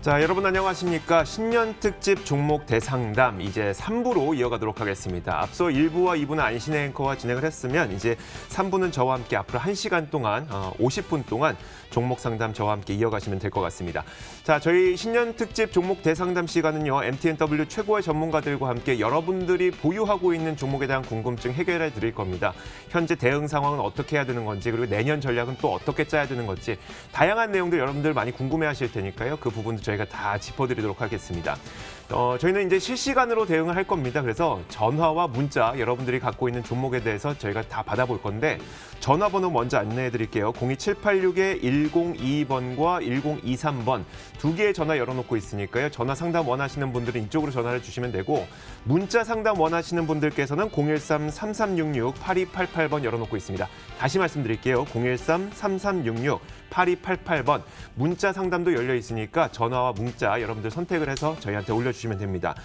자, 여러분 안녕하십니까? 신년 특집 종목 대상담 이제 3부로 이어가도록 하겠습니다. 앞서 1부와 2부는 안신혜 앵커와 진행을 했으면 이제 3부는 저와 함께 앞으로 1시간 동안 50분 동안 종목 상담 저와 함께 이어가시면 될 것 같습니다. 자, 저희 신년 특집 종목 대상담 시간은요. MTNW 최고의 전문가들과 함께 여러분들이 보유하고 있는 종목에 대한 궁금증 해결해 드릴 겁니다. 현재 대응 상황은 어떻게 해야 되는 건지 그리고 내년 전략은 또 어떻게 짜야 되는 건지 다양한 내용들 여러분들 많이 궁금해하실 테니까요. 그 부분도 저희가 다 짚어드리도록 하겠습니다. 저희는 이제 실시간으로 대응을 할 겁니다. 그래서 전화와 문자 여러분들이 갖고 있는 종목에 대해서 저희가 다 받아볼 건데 전화번호 먼저 안내해 드릴게요. 02786-1022번과 1023번 두 개의 전화 열어놓고 있으니까요. 전화 상담 원하시는 분들은 이쪽으로 전화를 주시면 되고 문자 상담 원하시는 분들께서는 013-3366-8288번 열어놓고 있습니다. 다시 말씀드릴게요. 013-3366-8288번 문자 상담도 열려 있으니까 전화와 문자 여러분들 선택을 해서 저희한테 올려주시면 됩니다.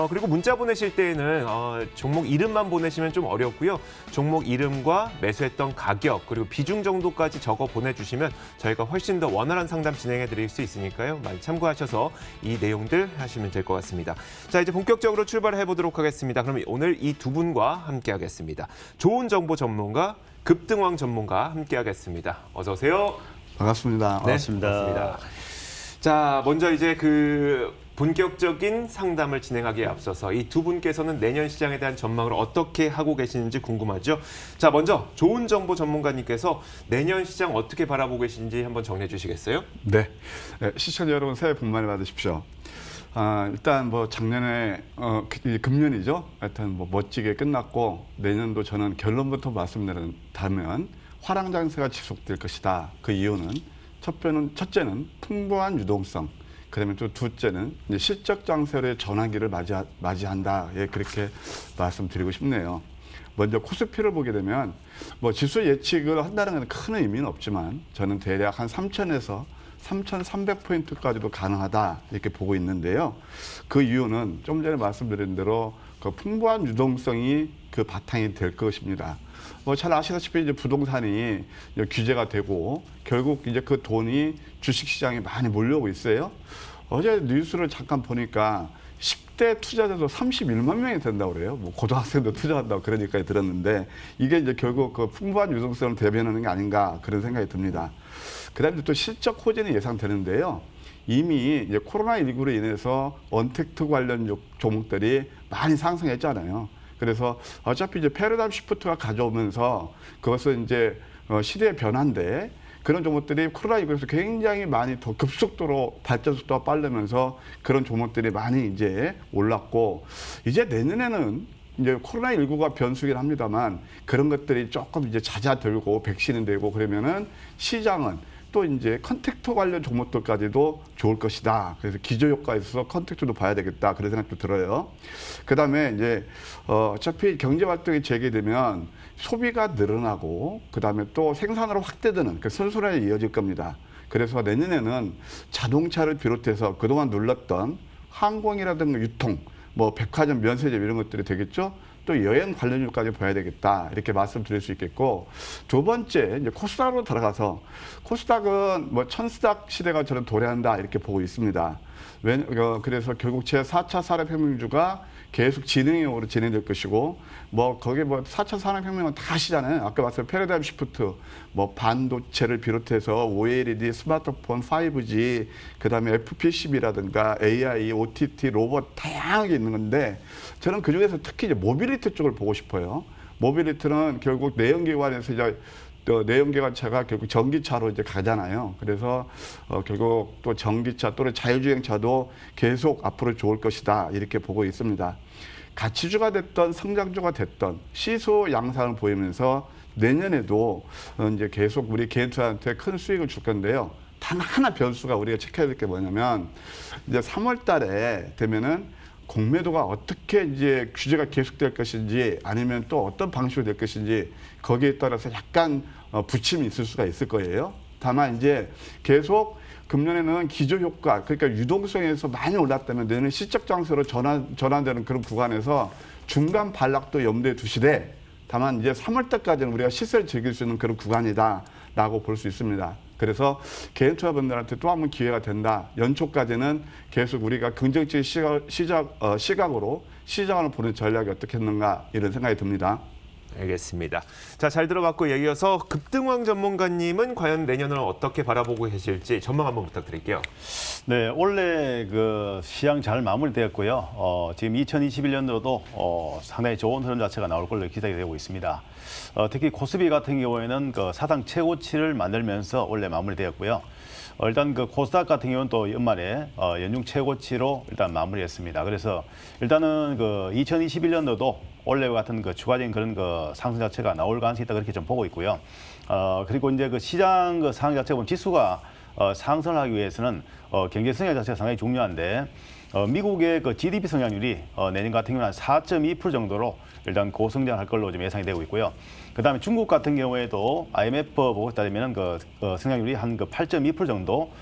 그리고 문자 보내실 때에는 종목 이름만 보내시면 좀 어렵고요. 종목 이름과 매수했던 가격 그리고 비중 정도까지 적어 보내주시면 저희가 훨씬 더 원활한 상담 진행해 드릴 수 있으니까요. 많이 참고하셔서 이 내용들 하시면 될 것 같습니다. 자, 이제 본격적으로 출발해 보도록 하겠습니다. 그럼 오늘 이 두 분과 함께 하겠습니다. 좋은 정보 전문가, 급등왕 전문가 함께 하겠습니다. 어서 오세요. 반갑습니다. 네, 반갑습니다. 자, 먼저 이제 본격적인 상담을 진행하기에 앞서서 이 두 분께서는 내년 시장에 대한 전망을 어떻게 하고 계시는지 궁금하죠. 자, 먼저 좋은 정보 전문가님께서 내년 시장 어떻게 바라보고 계신지 한번 정리해 주시겠어요? 네, 시청자 여러분 새해 복 많이 받으십시오. 일단 뭐 작년에 금년이죠. 하여튼 뭐 멋지게 끝났고 내년도 저는 결론부터 말씀드린다면 화랑 장세가 지속될 것이다. 그 이유는 첫째는 풍부한 유동성. 그다음에 또 둘째는 이제 실적 장세의 전환기를 맞이한다. 예, 그렇게 말씀드리고 싶네요. 먼저 코스피를 보게 되면 뭐 지수 예측을 한다는 건 큰 의미는 없지만 저는 대략 한 3,000에서 3,300포인트까지도 가능하다 이렇게 보고 있는데요. 그 이유는 좀 전에 말씀드린 대로 그 풍부한 유동성이 그 바탕이 될 것입니다. 뭐 잘 아시다시피 이제 부동산이 이제 규제가 되고 결국 이제 그 돈이 주식시장에 많이 몰려오고 있어요. 어제 뉴스를 잠깐 보니까 10대 투자자도 31만 명이 된다고 그래요. 뭐 고등학생도 투자한다고 그러니까 들었는데 이게 이제 결국 그 풍부한 유동성을 대변하는 게 아닌가 그런 생각이 듭니다. 그다음에 또 실적 호전이 예상되는데요. 이미 이제 코로나19로 인해서 언택트 관련 종목들이 많이 상승했잖아요. 그래서 어차피 이제 패러다임 시프트가 가져오면서 그것은 이제 시대의 변화인데 그런 종목들이 코로나19에서 굉장히 많이 더 급속도로 발전 속도가 빠르면서 그런 종목들이 많이 이제 올랐고 이제 내년에는 이제 코로나19가 변수긴 합니다만 그런 것들이 조금 이제 잦아들고 백신이 되고 그러면은 시장은 또 이제 컨택트 관련 종목들까지도 좋을 것이다. 그래서 기저효과에 있어서 컨택트도 봐야 되겠다. 그런 생각도 들어요. 그다음에 이제 어차피 경제 활동이 재개되면 소비가 늘어나고 그다음에 또 생산으로 확대되는 그 선순환이 이어질 겁니다. 그래서 내년에는 자동차를 비롯해서 그동안 눌렀던 항공이라든가 유통, 뭐 백화점, 면세점 이런 것들이 되겠죠. 또 여행 관련주까지 봐야 되겠다 이렇게 말씀드릴 수 있겠고 두 번째 이제 코스닥으로 들어가서 코스닥은 뭐 천스닥 시대가 저는 도래한다 이렇게 보고 있습니다. 그래서 결국 제4차 산업혁명주가 계속 진행형으로 진행될 것이고 뭐 거기에 뭐 4차 산업혁명은 다 아시잖아요. 아까 말씀 패러다임 시프트 뭐 반도체를 비롯해서 OLED, 스마트폰, 5G 그다음에 FPCB라든가 AI, OTT, 로봇 다양하게 있는 건데 저는 그중에서 특히 이제 모빌리티 쪽을 보고 싶어요. 모빌리티는 결국 내연기관에서 이제 내연기관차가 결국 전기차로 이제 가잖아요. 그래서 결국 또 전기차 또는 자율주행차도 계속 앞으로 좋을 것이다 이렇게 보고 있습니다. 가치주가 됐던 성장주가 됐던 시소 양상을 보이면서 내년에도 이제 계속 우리 개인 투자한테 큰 수익을 줄 건데요. 단 하나 변수가 우리가 체크해야 될 게 뭐냐면 이제 3월 달에 되면은 공매도가 어떻게 이제 규제가 계속될 것인지 아니면 또 어떤 방식으로 될 것인지 거기에 따라서 약간 부침이 있을 수가 있을 거예요. 다만 이제 계속 금년에는 기저효과 그러니까 유동성에서 많이 올랐다면 내년 실적 장세로 전환되는 그런 구간에서 중간 반락도 염두에 두시되 다만 이제 3월 달까지는 우리가 시세를 즐길 수 있는 그런 구간이다라고 볼 수 있습니다. 그래서 개인 투자분들한테 또 한 번 기회가 된다. 연초까지는 계속 우리가 긍정적인 시각으로 시장을 보는 전략이 어떻겠는가 이런 생각이 듭니다. 알겠습니다. 자, 잘 들어봤고 이어서 급등왕 전문가님은 과연 내년을 어떻게 바라보고 계실지 전망 한번 부탁드릴게요. 네, 원래 그 시장 잘 마무리되었고요. 지금 2021년도도 상당히 좋은 흐름 자체가 나올 걸로 기대가 되고 있습니다. 특히 코스피 같은 경우에는 그 사상 최고치를 만들면서 원래 마무리되었고요. 일단 그 코스닥 같은 경우는 또 연말에 연중 최고치로 일단 마무리했습니다. 그래서 일단은 그 2021년도도 원래와 같은 그 추가적인 그런 그 상승 자체가 나올 가능성이 있다 그렇게 좀 보고 있고요. 그리고 이제 그 시장 그 상황 자체가 보면 지수가 상승을 하기 위해서는 경제 성장 자체가 상당히 중요한데 미국의 그 GDP 성장률이 내년 같은 경우는 한 4.2% 정도로 일단 고성장할 걸로 좀 예상이 되고 있고요. 그다음에 중국 같은 경우에도 IMF 보고 따르면 그 성장률이 한 그 8.2% 정도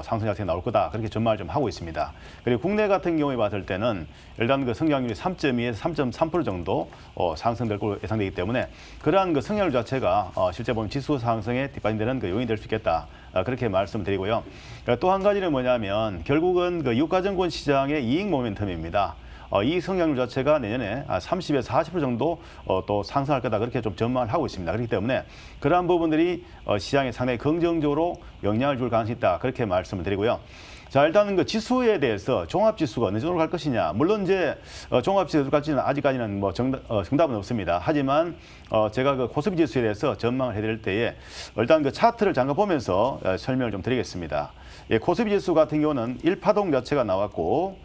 상승 자체가 나올 거다 그렇게 전망을 좀 하고 있습니다. 그리고 국내 같은 경우에 봤을 때는 일단 그 성장률이 3.2에서 3.3% 정도 상승될 걸로 예상되기 때문에 그러한 그 성장률 자체가 실제 보면 지수 상승에 뒷받침되는 그 요인이 될 수 있겠다. 그렇게 말씀드리고요. 또 한 가지는 뭐냐면 결국은 그 유가증권 시장의 이익 모멘텀입니다. 이 성장률 자체가 내년에 30에서 40% 정도 또 상승할 거다 그렇게 좀 전망을 하고 있습니다. 그렇기 때문에 그러한 부분들이 시장에 상당히 긍정적으로 영향을 줄 가능성이 있다 그렇게 말씀을 드리고요. 자, 일단은 그 지수에 대해서 종합지수가 어느 정도로 갈 것이냐. 물론 이제 종합지수까지는 아직까지는 뭐 정답은 없습니다. 하지만 제가 그 코스피 지수에 대해서 전망을 해드릴 때에 일단 그 차트를 잠깐 보면서 설명을 좀 드리겠습니다. 예, 코스피 지수 같은 경우는 1파동 자체가 나왔고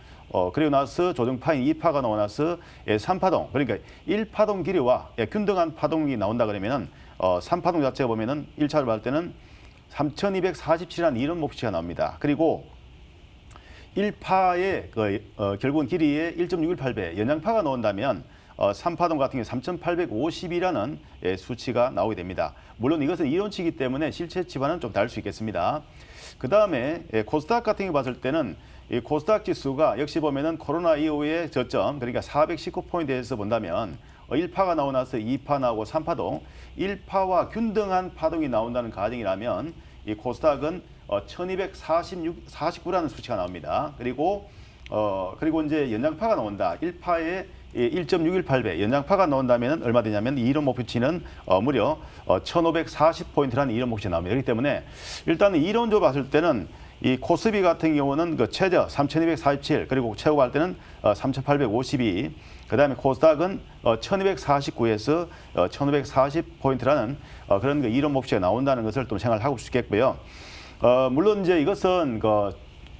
그리고 나서 조정파인 2파가 나오고 나서 3파동, 그러니까 1파동 길이와 균등한 파동이 나온다 그러면은 3파동 자체가 보면은 1차를 봤을 때는 3,247이라는 이런 목표치가 나옵니다. 그리고 1파의 결국은 길이의 1.618배, 연장파가 나온다면 3파동 같은 경우 3,852라는 수치가 나오게 됩니다. 물론 이것은 이론치이기 때문에 실체치와는 좀 다를 수 있겠습니다. 그 다음에 코스닥 같은 경우 봤을 때는 이 코스닥 지수가 역시 보면은 코로나 이후의 저점, 그러니까 419포인트에서 본다면 1파가 나오고 나서 2파 나오고 3파동, 1파와 균등한 파동이 나온다는 가정이라면 이 코스닥은 1249라는 수치가 나옵니다. 그리고 이제 연장파가 나온다. 1파에 1.618배 연장파가 나온다면 얼마 되냐면 이론 목표치는 무려 1540포인트라는 이론 목표치가 나옵니다. 그렇기 때문에 일단은 이론적으로 봤을 때는 이 코스피 같은 경우는 그 최저 3,247 그리고 최고 갈 때는 3,852 그다음에 코스닥은 1,249에서 1,540포인트라는 그런 그 이론 목표치가 나온다는 것을 또 생각을 하고 있겠고요. 물론 이제 이것은 그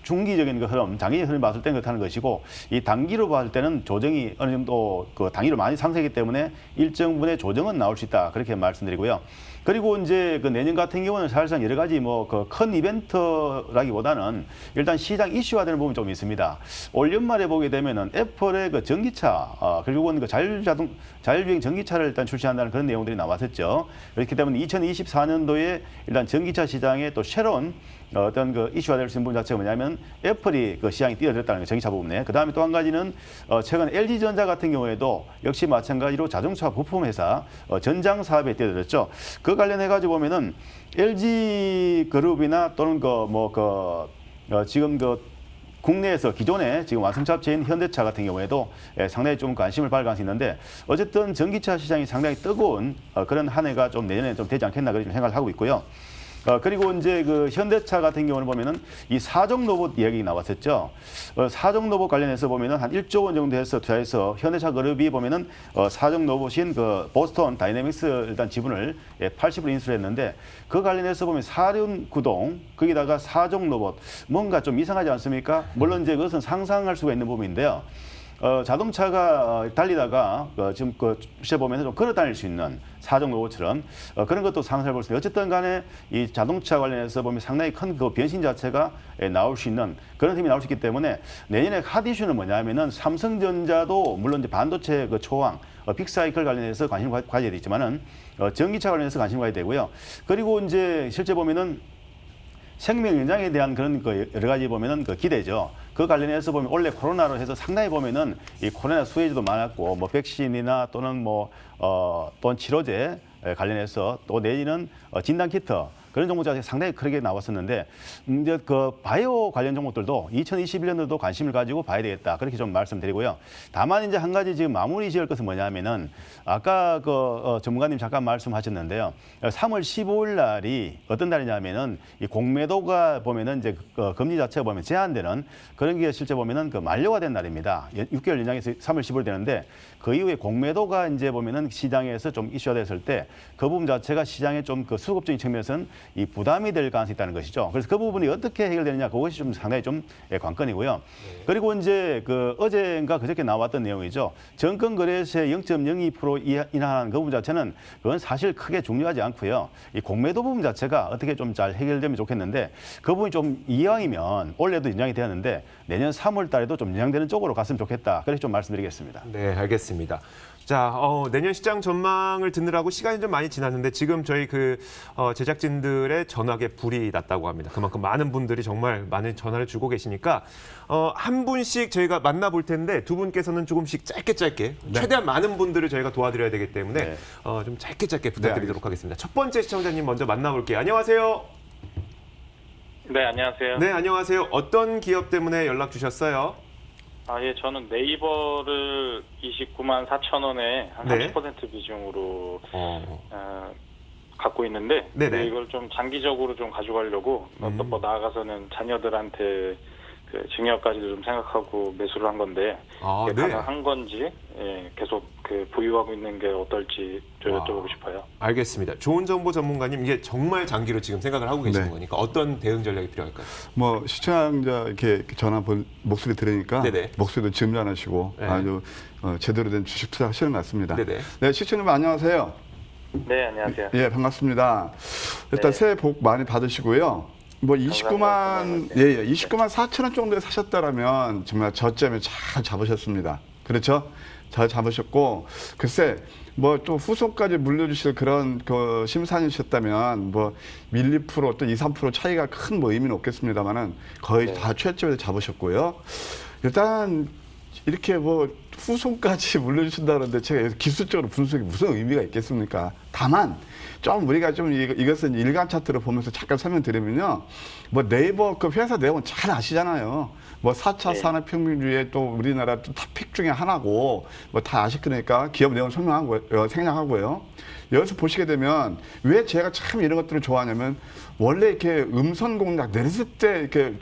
중기적인 그 흐름, 장기적인 흐름을 봤을 때는 그렇다는 것이고 이 단기로 봤을 때는 조정이 어느 정도 그 단기로 많이 상승했기 때문에 일정 부분의 조정은 나올 수 있다 그렇게 말씀드리고요. 그리고 이제 그 내년 같은 경우는 사실상 여러 가지 뭐 그 큰 이벤트라기보다는 일단 시장 이슈화되는 부분이 좀 있습니다. 올 연말에 보게 되면은 애플의 그 전기차, 결국은 그 자율주행 전기차를 일단 출시한다는 그런 내용들이 나왔었죠. 그렇기 때문에 2024년도에 일단 전기차 시장에 또 새로운 어떤 그 이슈화될 수 있는 부분 자체가 뭐냐면 애플이 그 시장에 뛰어들었다는 거 전기차 부분에. 그다음에 또 한 가지는 최근 LG전자 같은 경우에도 역시 마찬가지로 자동차 부품 회사 전장 사업에 뛰어들었죠. 그 관련해 가지고 보면은 LG 그룹이나 또는 지금 국내에서 기존에 지금 완성차 업체인 현대차 같은 경우에도 상당히 좀 관심을 받을 가능성이 있는데 어쨌든 전기차 시장이 상당히 뜨거운 그런 한 해가 좀 내년에 좀 되지 않겠나 그렇게 생각을 하고 있고요. 그리고 이제 그 현대차 같은 경우는 보면은 이 사종 로봇 이야기 나왔었죠. 사종 로봇 관련해서 보면은 한 1조 원 정도 해서 투자해서 현대차 그룹이 보면은 사종 로봇인 그 보스턴 다이내믹스 일단 지분을 80% 인수를 했는데 그 관련해서 보면 사륜 구동 거기다가 사종 로봇 뭔가 좀 이상하지 않습니까? 물론 이제 그것은 상상할 수가 있는 부분인데요. 자동차가 달리다가 지금 시에 보면서 좀 걸어 다닐 수 있는 사종 로봇처럼 그런 것도 상상해 볼 수 있어요. 어쨌든 간에 이 자동차 관련해서 보면 상당히 큰 그 변신 자체가 나올 수 있는 그런 힘이 나올 수 있기 때문에 내년에 핫 이슈는 뭐냐면은 삼성전자도 물론 이제 반도체 그 초황 빅사이클 관련해서 관심을 가져야 되지만은 전기차 관련해서 관심을 가져야 되고요. 그리고 이제 실제 보면은 생명 연장에 대한 그런 그 여러 가지 보면은 그 기대죠. 그 관련해서 보면 원래 코로나로 해서 상당히 보면은 이 코로나 수혜주도 많았고 뭐 백신이나 또는 또는 치료제 관련해서 또 내지는 진단 키트 그런 종목 자체가 상당히 크게 나왔었는데 이제 그 바이오 관련 종목들도 2021년도도 관심을 가지고 봐야 되겠다. 그렇게 좀 말씀드리고요. 다만 이제 한 가지 지금 마무리 지을 것은 뭐냐면은 아까 전문가님 잠깐 말씀하셨는데요. 3월 15일 날이 어떤 날이냐면은 이 공매도가 보면은 이제 금리 자체가 보면 제한되는 그런 게 실제 보면은 그 만료가 된 날입니다. 6개월 연장해서 3월 15일 되는데 그 이후에 공매도가 이제 보면은 시장에서 좀 이슈가 됐을 때 그 부분 자체가 시장에 좀 그 수급적인 측면에서는 이 부담이 될 가능성이 있다는 것이죠. 그래서 그 부분이 어떻게 해결되느냐 그것이 좀 상당히 좀 관건이고요. 그리고 이제 그 어제인가 그저께 나왔던 내용이죠. 정권 거래세 0.02% 인하하는 그 부분 자체는 그건 사실 크게 중요하지 않고요. 이 공매도 부분 자체가 어떻게 좀 잘 해결되면 좋겠는데 그 부분이 좀 이왕이면 올해도 연장이 되었는데 내년 3월 달에도 좀 연장되는 쪽으로 갔으면 좋겠다. 그렇게 좀 말씀드리겠습니다. 네, 알겠습니다. 자, 내년 시장 전망을 듣느라고 시간이 좀 많이 지났는데 지금 저희 제작진들의 전화기에 불이 났다고 합니다. 그만큼 많은 분들이 정말 많은 전화를 주고 계시니까 한 분씩 저희가 만나볼 텐데 두 분께서는 조금씩 짧게 최대한 많은 분들을 저희가 도와드려야 되기 때문에 네. 좀 짧게 부탁드리도록 하겠습니다. 첫 번째 시청자님 먼저 만나볼게요. 안녕하세요. 네, 안녕하세요. 네, 안녕하세요. 어떤 기업 때문에 연락 주셨어요? 예, 저는 네이버를 29만 4천 원에 한 네. 30% 비중으로 갖고 있는데 네네. 이걸 좀 장기적으로 좀 가져가려고 뭐 나아가서는 자녀들한테 그 증여까지도 좀 생각하고 매수를 한 건데 아, 이게 네. 가능한 건지 계속 그 보유하고 있는 게 어떨지 좀 와. 여쭤보고 싶어요. 알겠습니다. 좋은 정보 전문가님, 이게 정말 장기로 지금 생각을 하고 계시는 네. 거니까 어떤 대응 전략이 필요할까요? 뭐 시청자 이렇게 전화 목소리 들으니까 네네. 목소리도 점잖으시고 네. 아주 제대로 된 주식 투자 하시는 것 같습니다. 네네. 네, 시청자님 안녕하세요. 네, 안녕하세요. 예, 반갑습니다. 일단 네. 새해 복 많이 받으시고요. 뭐 29만 29만 4천 원 정도에 사셨다라면 정말 저점에 잘 잡으셨습니다. 그렇죠? 잘 잡으셨고 글쎄 뭐 또 후손까지 물려주실 그런 그 심산이셨다면 뭐 1, 2% 또 2, 3% 차이가 큰 뭐 의미는 없겠습니다만은 거의 네. 다 최저점에 잡으셨고요. 일단 이렇게 뭐 후손까지 물려주신다는데 제가 기술적으로 분석이 무슨 의미가 있겠습니까? 다만 좀 우리가 좀 이것은 일간 차트를 보면서 잠깐 설명드리면요. 뭐 네이버 그 회사 내용은 잘 아시잖아요. 뭐 4차 네. 산업혁명주의 또 우리나라 또 탑픽 중에 하나고 뭐 다 아시니까 기업 내용 설명하고요, 생략하고요. 여기서 보시게 되면 왜 제가 참 이런 것들을 좋아하냐면 원래 이렇게 음선 공략 내렸을 때 이렇게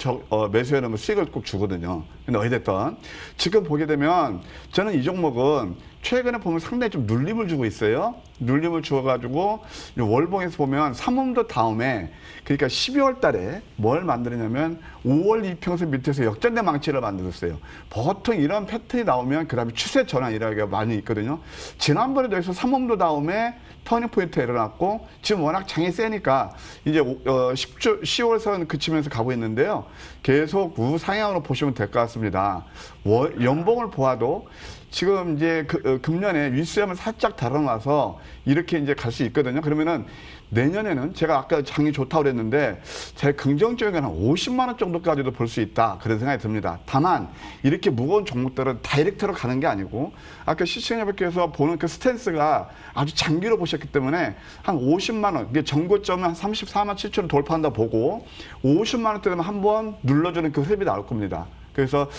매수해 놓으면 수익을 꼭 주거든요. 근데 어찌됐든 지금 보게 되면 저는 이 종목은 최근에 보면 상당히 좀 눌림을 주고 있어요. 눌림을 주어가지고 월봉에서 보면 3월도 다음에 그러니까 12월 달에 뭘 만드느냐면 5월 이평선 밑에서 역전된 망치를 만들었어요. 보통 이런 패턴이 나오면 그다음에 추세 전환이라고 많이 있거든요. 지난번에도 해서 3월도 다음에 터닝 포인트가 일어났고 지금 워낙 장이 세니까 이제 10월선 그치면서 가고 있는데요. 계속 우상향으로 보시면 될 것 같습니다. 연봉을 보아도 지금 이제 금년에 윗수염을 살짝 달아놔서 이렇게 이제 갈 수 있거든요. 그러면은 내년에는 제가 아까 장이 좋다고 그랬는데 제 긍정적인 한 50만 원 정도까지도 볼 수 있다. 그런 생각이 듭니다. 다만 이렇게 무거운 종목들은 다이렉트로 가는 게 아니고 아까 시청자분께서 보는 그 스탠스가 아주 장기로 보셨기 때문에 한 50만 원, 이게 전고점은 한 34만 7천 원 돌파한다 보고 50만 원대 되면 한번 눌러주는 그 흐름이 나올 겁니다. 그래서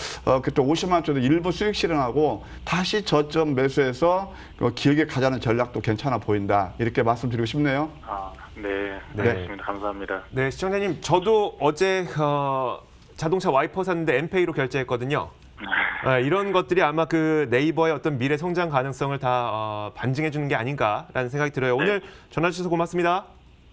그때 50만 원짜리 일부 수익 실현하고 다시 저점 매수해서 길게 가자는 전략도 괜찮아 보인다. 이렇게 말씀드리고 싶네요. 네, 네. 알겠습니다. 감사합니다. 네, 시청자님, 저도 어제 자동차 와이퍼 샀는데 엔페이로 결제했거든요. 이런 것들이 아마 그 네이버의 어떤 미래 성장 가능성을 다 반증해 주는 게 아닌가라는 생각이 들어요. 오늘 전화 주셔서 고맙습니다.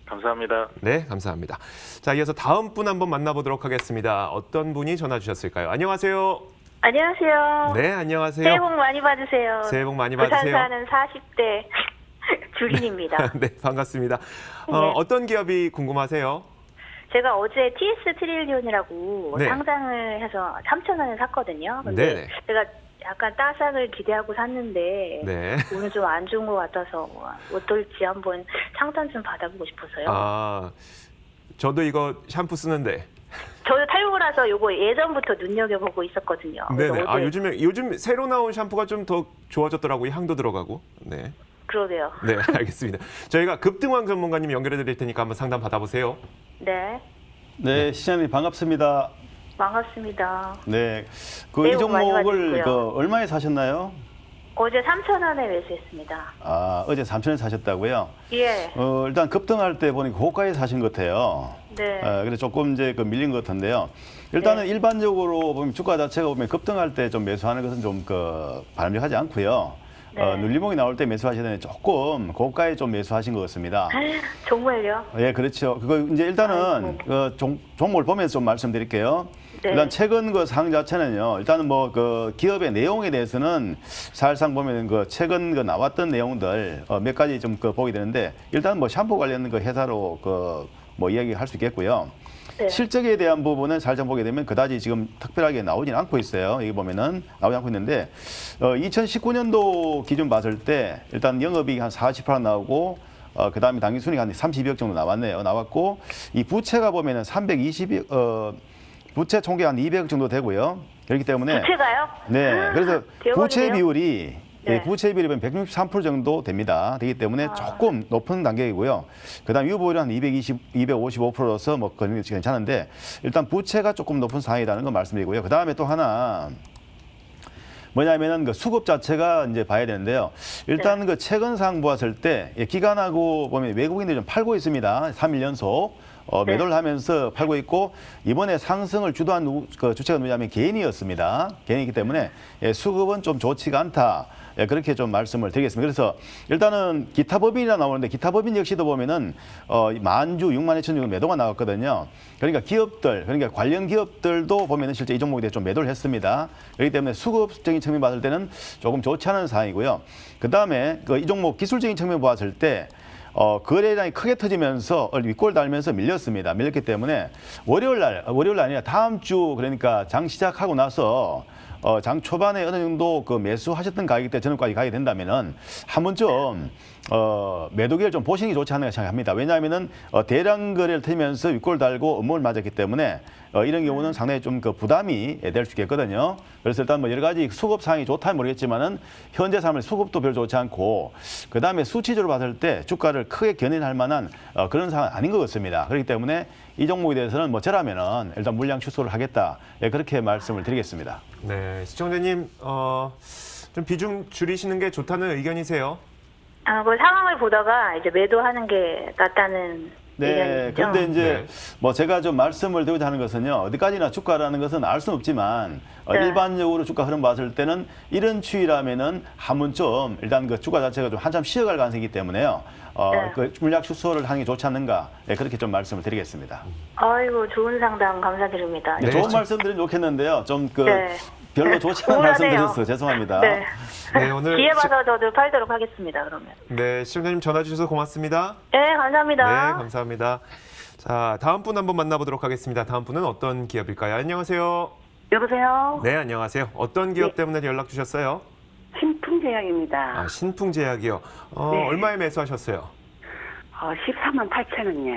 감사합니다. 네, 감사합니다. 자, 이어서 다음 분 한번 만나보도록 하겠습니다. 어떤 분이 전화 주셨을까요? 안녕하세요. 안녕하세요. 네, 안녕하세요. 새해 복 많이 받으세요. 새해 복 많이 부산 받으세요. 사는 40대 주린입니다. 네, 반갑습니다. 네. 어떤 기업이 궁금하세요? 제가 어제 TS 트릴리온이라고 네. 상장을 해서 3,000원에 샀거든요. 근데 네네. 제가 약간 따삭을 기대하고 샀는데 네. 오늘 좀 안 좋은 것 같아서 어떨지 한번 상담 좀 받아보고 싶어서요. 저도 이거 샴푸 쓰는데. 저도 탈모라서 이거 예전부터 눈여겨보고 있었거든요. 그래서 네네. 어제 요즘 새로 나온 샴푸가 좀 더 좋아졌더라고요. 향도 들어가고. 네. 그러게요. 네, 알겠습니다. 저희가 급등왕 전문가님 연결해 드릴 테니까 한번 상담 받아보세요. 네, 네, 시장님 반갑습니다. 반갑습니다. 네, 그 새해 이 복 많이 종목을 받으시고요. 얼마에 사셨나요? 어제 3,000원에 매수했습니다. 아, 어제 3,000원 사셨다고요? 예, 일단 급등할 때 보니까 고가에 사신 것 같아요. 네. 그래서 조금 이제 그 밀린 것 같은데요. 일단은 네. 일반적으로 보면 주가 자체가 보면 급등할 때 좀 매수하는 것은 좀 바람직하지 않고요. 네. 눌림목이 나올 때 매수하셔야 되는데 조금 고가에 좀 매수하신 것 같습니다. 정말요? 예, 그렇죠. 그거 이제 일단은 그 종목을 보면서 좀 말씀드릴게요. 네. 일단 최근 그 상 자체는요. 일단은 뭐 그 기업의 내용에 대해서는 사실상 보면 그 최근 그 나왔던 내용들 몇 가지 좀 보게 되는데 일단 뭐 샴푸 관련 그 회사로 뭐 이야기할 수 있겠고요. 네. 실적에 대한 부분은 살짝 보게 되면 그다지 지금 특별하게 나오진 않고 있어요. 여기 보면은 나오지 않고 있는데 2019년도 기준 봤을 때 일단 영업이익 한 40% 나오고 그다음에 당기 순이익 한 32억 정도 나왔네요. 나왔고 이 부채가 보면은 320억 부채 총계 한 200억 정도 되고요. 그렇기 때문에 부채가요? 네. 그래서 대박이네요. 부채 비율이 네. 부채 비율이 163% 정도 됩니다. 되기 때문에 조금 높은 단계이고요. 그다음 유보율은 한 255%로서 뭐 괜찮은데 일단 부채가 조금 높은 상황이라는 거 말씀드리고요. 그다음에 또 하나 뭐냐면은 그 수급 자체가 이제 봐야 되는데요. 일단 그 최근 상황 보았을 때 기관하고 보면 외국인들이 좀 팔고 있습니다. 3일 연속. 매도를 하면서 팔고 있고 이번에 상승을 주도한 그 주체가 누구냐면 개인이었습니다. 개인이기 때문에 수급은 좀 좋지가 않다. 그렇게 좀 말씀을 드리겠습니다. 그래서 일단은 기타 법인이라 나오는데 기타 법인 역시도 보면은 만주 6만 2천 정도 매도가 나왔거든요. 그러니까 기업들, 그러니까 관련 기업들도 보면은 실제 이 종목에 대해 좀 매도를 했습니다. 그렇기 때문에 수급적인 측면 봤을 때는 조금 좋지 않은 상황이고요. 그 다음에 이 종목 기술적인 측면 봤을 때 거래량이 크게 터지면서 윗골 달면서 밀렸습니다. 밀렸기 때문에 월요일 아니라 다음 주 그러니까 장 시작하고 나서 장 초반에 어느 정도 그 매수하셨던 가격대 저녁까지 가게 된다면은 한 번쯤 매도기를 좀 보시는 게 좋지 않을까 생각합니다. 왜냐하면은 대량 거래를 터지면서 윗골 달고 업무를 맞았기 때문에 이런 경우는 상당히 좀 그 부담이 될 수 있겠거든요. 그래서 일단 뭐 여러 가지 수급 상황이 좋다면 모르겠지만은 현재 상황의 수급도 별로 좋지 않고 그 다음에 수치적으로 봤을 때 주가를 크게 견인할 만한 그런 상황은 아닌 것 같습니다. 그렇기 때문에 이 종목에 대해서는 뭐 저라면은 일단 물량 축소를 하겠다. 그렇게 말씀을 드리겠습니다. 네, 시청자님 좀 비중 줄이시는 게 좋다는 의견이세요? 그 상황을 보다가 이제 매도하는 게 낫다는 네, 의견이죠. 그런데 이제 네. 뭐 제가 좀 말씀을 드리고자 하는 것은요. 어디까지나 주가라는 것은 알 수는 없지만 네. 일반적으로 주가 흐름 봤을 때는 이런 추이라면은 한 번쯤 일단 그 주가 자체가 좀 한참 쉬어갈 가능성이기 때문에요. 네. 그 물량 축소를 하는 게 좋지 않는가 그렇게 좀 말씀을 드리겠습니다. 아이고, 좋은 상담 감사드립니다. 네. 좋은 말씀 드리면 좋겠는데요. 좀 네. 별로 좋지 않은 우울하네요. 말씀 드렸어요. 죄송합니다. 네. 네, 오늘 기회 받아 저도 팔도록 하겠습니다, 그러면. 네, 시청자님 전화 주셔서 고맙습니다. 네, 감사합니다. 네, 감사합니다. 자, 다음 분 한번 만나보도록 하겠습니다. 다음 분은 어떤 기업일까요? 안녕하세요. 여보세요? 네, 안녕하세요. 어떤 기업 때문에 연락 주셨어요? 신풍제약입니다. 신풍제약이요. 네. 얼마에 매수하셨어요? 14만 8천 원이요.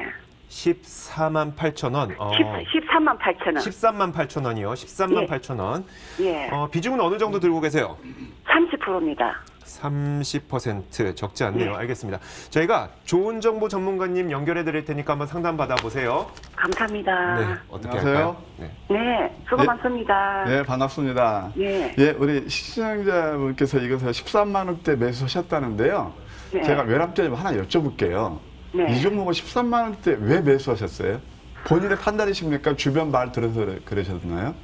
14만 8천 원. 13만 8천 원. 13만 8천 원이요. 13만 예. 8천 원. 예. 비중은 어느 정도 들고 계세요? 30%입니다. 30% 적지 않네요. 네. 알겠습니다. 저희가 좋은 정보 전문가님 연결해 드릴 테니까 한번 상담 받아보세요. 감사합니다. 네, 어떻게 안녕하세요. 할까요? 네. 네, 수고 네. 많습니다. 네, 반갑습니다. 예. 예, 우리 시청자분께서 이것을 13만 원대 매수하셨다는데요. 네. 제가 외람되면 하나 여쭤볼게요. 네. 이 종목을 13만 원대 왜 매수하셨어요? 본인의 판단이십니까? 주변 말 들어서 그러셨나요?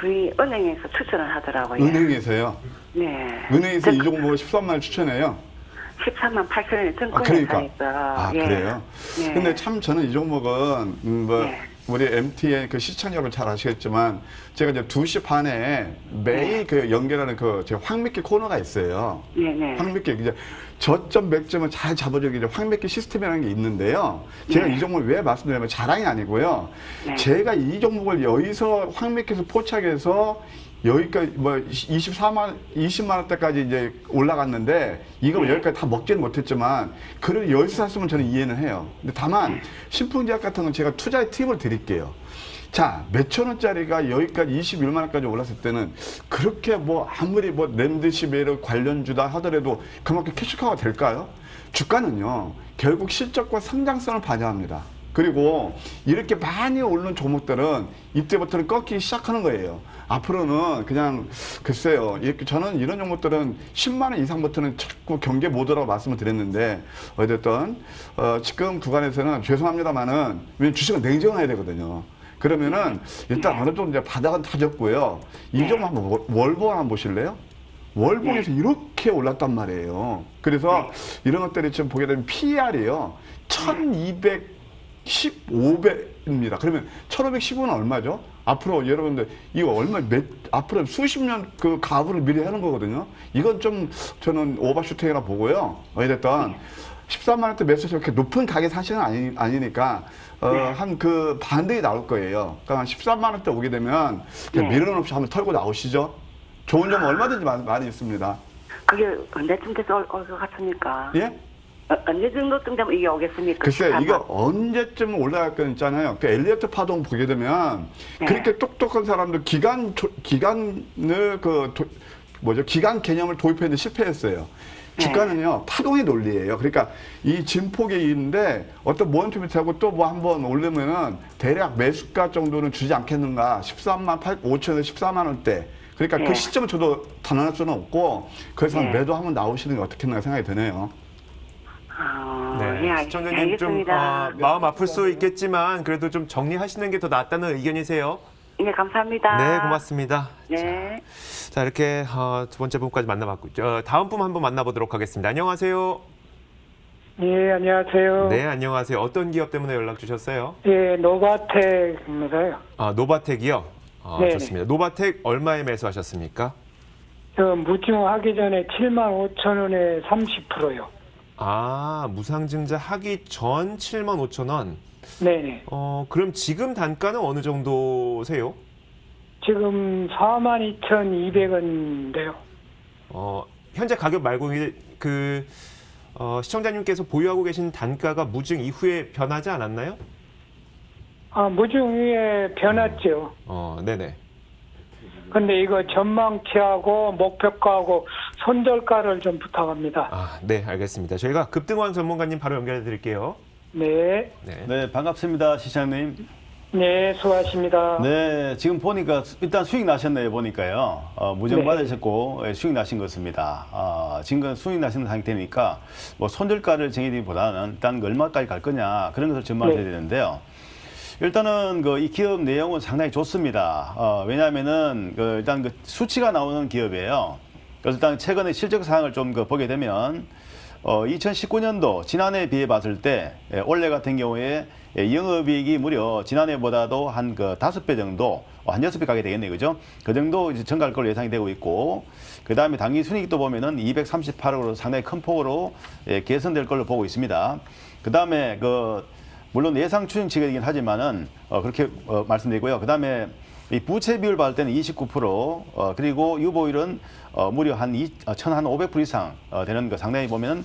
저희 은행에서 추천을 하더라고요. 은행에서요. 네. 은행에서 이 종목을 13만 원 추천해요. 13만 8천 원에 그러니까. 증권회사에서. 그래요? 네. 근데 참 저는 이 종목은 네. 우리 MTN 그 시청자 여러분 잘 아시겠지만 제가 이제 2시 반에 매일 그 연결하는 그 제 황미끼 코너가 있어요. 네네. 황미끼 이제 저점 맥점을 잘 잡아주기 이제 황미끼 시스템이라는 게 있는데요. 제가 네. 이 종목을 왜 말씀드리냐면 자랑이 아니고요. 네. 제가 이 종목을 여기서 황미끼에서 포착해서 여기까지 뭐 20만 원대까지 이제 올라갔는데 이걸 네. 여기까지 다 먹지는 못했지만 그래도 여기서 샀으면 저는 이해는 해요. 근데 다만 신풍제약 같은 건 제가 투자의 팁을 드릴게요. 자, 몇천 원짜리가 여기까지 21만 원까지 올랐을 때는 그렇게 뭐 아무리 뭐 랜드시베르 관련주다 하더라도 그만큼 캐시카가 될까요? 주가는요, 결국 실적과 성장성을 반영합니다. 그리고 이렇게 많이 오르는 종목들은 이때부터는 꺾이기 시작하는 거예요. 앞으로는 그냥 글쎄요. 이렇게 저는 이런 종목들은 10만 원 이상부터는 자꾸 경계 모드라고 말씀을 드렸는데 어쨌든 지금 구간에서는 죄송합니다만은 왜냐면 주식은 냉정해야 되거든요. 그러면은 일단 어느 정도 이제 바닥은 다졌고요. 이 종목 한번 월봉 한번 보실래요? 월봉에서 이렇게 올랐단 말이에요. 그래서 이런 것들이 지금 보게 되면 PER이요. 1215배입니다. 그러면 1515는 얼마죠? 앞으로 여러분들 이거 앞으로 수십 년 그 가부를 미리 하는 거거든요. 이건 좀 저는 오버슈팅이라 보고요. 어쨌든 13만 원대 매수 저렇게 높은 가게 사실은 아니니까 한 그 반등이 나올 거예요. 그러니까 13만 원대 오게 되면 그냥 미련 없이 한번 털고 나오시죠. 좋은 점 얼마든지 많이 있습니다. 그게 언제쯤 돼서 올 것 같습니까? 예? 언제 정도쯤 되면 이게 오겠습니까? 글쎄, 이거 언제쯤 올라갈 건 있잖아요. 그 엘리어트 파동 보게 되면 그렇게 똑똑한 사람들 기간 개념을 도입했는데 실패했어요. 주가는요, 파동의 논리예요. 그러니까 이 진폭이 있는데 어떤 모멘텀이 되고 또 뭐 한번 오르면은 대략 매수가 정도는 주지 않겠는가. 13만 5천에서 14만 원대. 그러니까 그 시점을 저도 단언할 수는 없고 그래서 매도 한번 나오시는 게 어떻겠나 생각이 드네요. 네, 시청자님 좀 마음 아플 수 있겠지만 그래도 좀 정리하시는 게 더 낫다는 의견이세요? 네, 감사합니다. 네, 고맙습니다. 네. 자, 이렇게 두 번째 분까지 만나봤고 다음 분 한번 만나보도록 하겠습니다. 안녕하세요. 예, 안녕하세요. 네, 안녕하세요. 어떤 기업 때문에 연락 주셨어요? 예, 노바텍입니다요. 아, 노바텍이요? 네. 좋습니다. 노바텍 얼마에 매수하셨습니까? 무증하기 전에 75,000원에 30%요. 아, 무상증자 하기 전 75,000원. 네네. 그럼 지금 단가는 어느 정도세요? 지금 42,200원인데요. 현재 가격 말고 시청자님께서 보유하고 계신 단가가 무증 이후에 변하지 않았나요? 무증 위에 변했죠. 네네. 근데 이거 전망치하고 목표가하고 손절가를 좀 부탁합니다. 네, 알겠습니다. 저희가 급등원 전문가님 바로 연결해 드릴게요. 네. 네, 반갑습니다, 시장님. 네, 수고하십니다. 네, 지금 보니까 일단 수익 나셨네요, 보니까요. 무증 받으셨고 수익 나신 것입니다. 지금 수익 나신 상태니까 뭐 손절가를 정해드리기보다는 일단 얼마까지 갈 거냐 그런 것을 전망해야 되는데요. 일단은 이 기업 내용은 상당히 좋습니다. 왜냐하면은 일단 수치가 나오는 기업이에요. 그래서 일단 최근에 실적 사항을 좀 보게 되면 2019년도 지난해에 비해 봤을 때 올해 같은 경우에 영업이익이 무려 지난해보다도 한 5배 정도, 한 6배 가게 되겠네요, 그죠? 그 정도 이제 증가할 걸로 예상이 되고 있고, 그 다음에 당기 순이익도 보면은 238억으로 상당히 큰 폭으로 개선될 걸로 보고 있습니다. 그 다음에 물론 예상 추정치이긴 하지만은 그렇게 말씀드리고요. 그 다음에 이 부채 비율 봤을 때는 29%, 그리고 유보율은 무려 한 1,500% 이상 되는 상당히 보면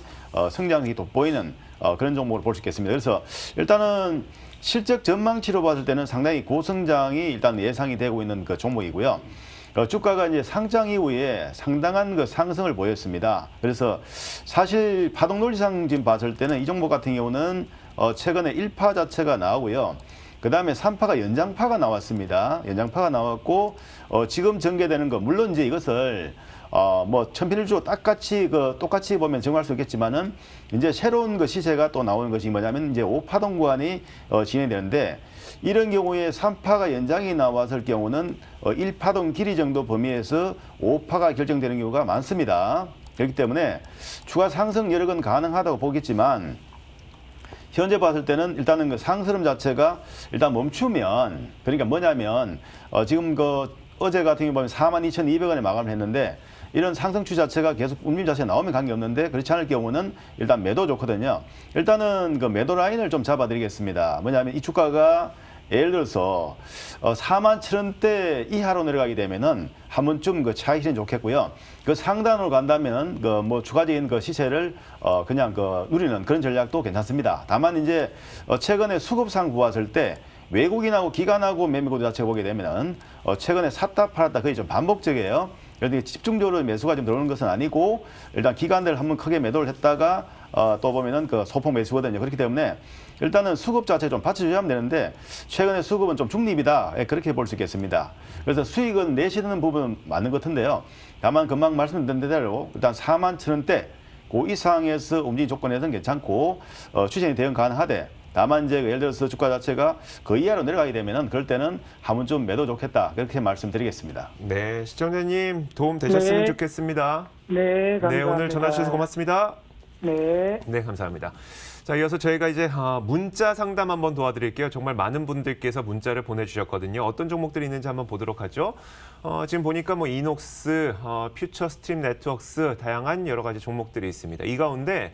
성장이 돋보이는 그런 종목을 볼 수 있겠습니다. 그래서 일단은 실적 전망치로 봤을 때는 상당히 고성장이 일단 예상이 되고 있는 종목이고요. 주가가 이제 상장 이후에 상당한 상승을 보였습니다. 그래서 사실 파동 논리상 지금 봤을 때는 이 종목 같은 경우는 최근에 1파 자체가 나오고요. 그 다음에 3파가 연장파가 나왔습니다. 연장파가 나왔고, 지금 전개되는 거, 물론 이제 이것을, 천편일주고 똑같이 보면 정할 수 있겠지만은, 이제 새로운 시세가 또 나오는 것이 뭐냐면, 이제 5파동 구간이 진행되는데, 이런 경우에 3파가 연장이 나왔을 경우는 1파동 길이 정도 범위에서 5파가 결정되는 경우가 많습니다. 그렇기 때문에 추가 상승 여러 건 가능하다고 보겠지만, 현재 봤을 때는 일단은 상승 자체가 일단 멈추면, 그러니까 뭐냐면 지금 어제 같은 경우 보면 42,200원에 마감을 했는데 이런 상승추 자체가 계속 움직임 자체가 나오면 관계없는데 그렇지 않을 경우는 일단 매도 좋거든요. 일단은 매도 라인을 좀 잡아드리겠습니다. 뭐냐면 이 주가가 예를 들어서 47,000원대 이하로 내려가게 되면은 한 번쯤 차익실현 좋겠고요. 상단으로 간다면 추가적인 시세를 그냥 누리는 그런 전략도 괜찮습니다. 다만 이제 최근에 수급상 보았을 때 외국인하고 기관하고 매매구도 자체가 보게 되면은 최근에 샀다 팔았다 거의 좀 반복적이에요. 그런데 집중적으로 매수가 좀 들어오는 것은 아니고 일단 기관들 한번 크게 매도를 했다가 또 보면은 그 소폭 매수거든요. 그렇기 때문에 일단은 수급 자체 좀 받쳐주면 되는데 최근에 수급은 좀 중립이다. 그렇게 볼 수 있겠습니다. 그래서 수익은 내시는 부분은 맞는 것 같은데요. 다만 금방 말씀드린 대로 일단 41,000원대 그 이상에서 움직임 조건에서는 괜찮고 추진이 대응 가능하되 다만 이제 예를 들어서 주가 자체가 그 이하로 내려가게 되면은 그럴 때는 한 번쯤 매도 좋겠다 그렇게 말씀드리겠습니다. 네, 시청자님 도움 되셨으면 네. 좋겠습니다. 네, 감사합니다. 네, 오늘 전화 주셔서 고맙습니다. 네. 네, 감사합니다. 자, 이어서 저희가 이제 문자 상담 한번 도와드릴게요. 정말 많은 분들께서 문자를 보내주셨거든요. 어떤 종목들이 있는지 한번 보도록 하죠. 지금 보니까 뭐 이녹스, 퓨처 스트림 네트워크스 다양한 여러 가지 종목들이 있습니다. 이 가운데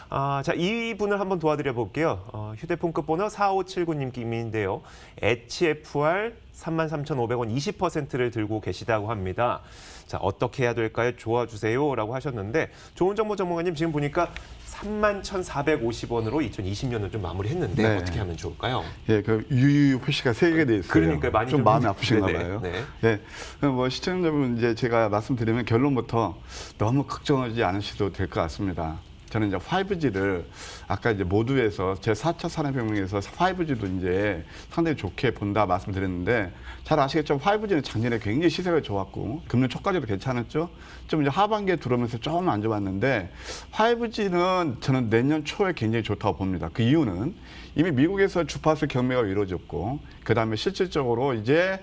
자, 이분을 한번 도와드려 볼게요. 휴대폰 끝번호 4579님인데요. HFR 33,500원 20%를 들고 계시다고 합니다. 자, 어떻게 해야 될까요? 도와주세요 라고 하셨는데 좋은 정보 전문가님 지금 보니까 31,450원으로 2020년을 좀 마무리했는데 네. 어떻게 하면 좋을까요? 예, 그 유유 표시가 3개가 돼 있어요. 그러니까요. 많이 좀 좀 마음이 아프신가 네네. 봐요. 네. 예. 뭐 시청자분 이제 제가 말씀드리면 결론부터 너무 걱정하지 않으셔도 될 것 같습니다. 저는 이제 5G를 아까 이제 모두에서 제 4차 산업혁명에서 5G도 이제 상당히 좋게 본다 말씀드렸는데 잘 아시겠죠? 5G는 작년에 굉장히 시세가 좋았고 금년 초까지도 괜찮았죠? 좀 이제 하반기에 들어오면서 조금 안 좋았는데 5G는 저는 내년 초에 굉장히 좋다고 봅니다. 그 이유는 이미 미국에서 주파수 경매가 이루어졌고 그다음에 실질적으로 이제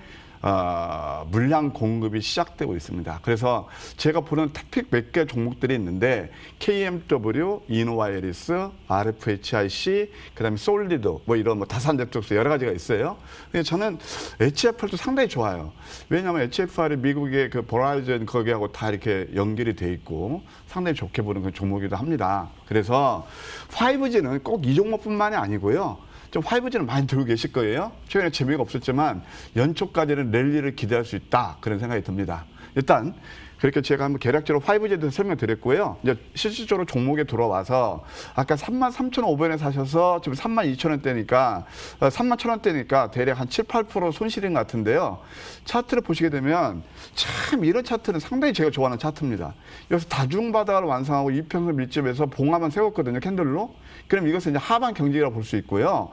물량 공급이 시작되고 있습니다. 그래서 제가 보는 토픽 몇 개 종목들이 있는데 KMW, 이노와이리스, RFHIC, 그다음에 솔리드 뭐 이런 뭐 다산 네트워크 여러 가지가 있어요. 근데 저는 HFR도 상당히 좋아요. 왜냐하면 HFR이 미국의 그 버라이즌 거기하고 다 이렇게 연결이 돼 있고 상당히 좋게 보는 그 종목이기도 합니다. 그래서 5G는 꼭 이 종목뿐만이 아니고요. 좀 5G는 많이 들고 계실 거예요. 최근에 재미가 없었지만 연초까지는 랠리를 기대할 수 있다. 그런 생각이 듭니다. 일단 그렇게 제가 한번 개략적으로 5G에 대해서 설명드렸고요. 이제 실질적으로 종목에 들어와서 아까 33,500원에 사셔서 지금 32,000원대니까 31,000원대니까 대략 한 7, 8% 손실인 것 같은데요. 차트를 보시게 되면 참 이런 차트는 상당히 제가 좋아하는 차트입니다. 여기서 다중바닥을 완성하고 이평선 밀집에서 봉합만 세웠거든요. 캔들로. 그럼 이것은 이제 하반 경직이라고 볼 수 있고요.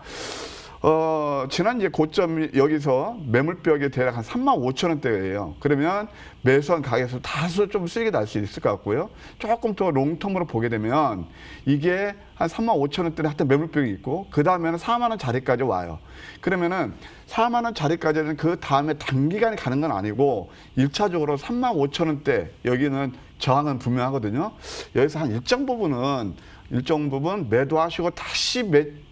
지난 이제 고점 여기서 매물벽이 대략 한 35,000원대예요. 그러면 매수한 가격에서 다소 좀 수익이 날 수 있을 것 같고요. 조금 더 롱텀으로 보게 되면 이게 한 35,000원대에 하여튼 매물벽이 있고 그 다음에는 4만 원 자리까지 와요. 그러면은 4만 원 자리까지는 그 다음에 단기간에 가는 건 아니고 1차적으로 35,000원대 여기는 저항은 분명하거든요. 여기서 한 일정 부분 매도하시고 다시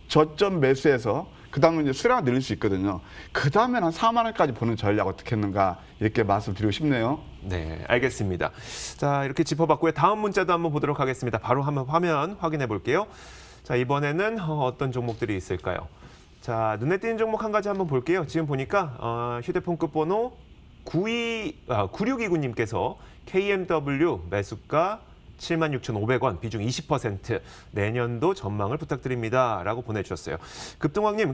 저점 매수해서 그 다음에 이제 수량을 늘릴 수 있거든요. 그 다음에 한 4만 원까지 보는 전략 어떻게 했는가 이렇게 말씀드리고 싶네요. 네, 알겠습니다. 자, 이렇게 짚어봤고요. 다음 문자도 한번 보도록 하겠습니다. 바로 한번 화면 확인해 볼게요. 자, 이번에는 어떤 종목들이 있을까요? 자, 눈에 띄는 종목 한 가지 한번 볼게요. 지금 보니까 휴대폰 끝번호 9629님께서 KMW 매수가 76,500원, 비중 20%, 내년도 전망을 부탁드립니다. 라고 보내주셨어요. 급등왕님,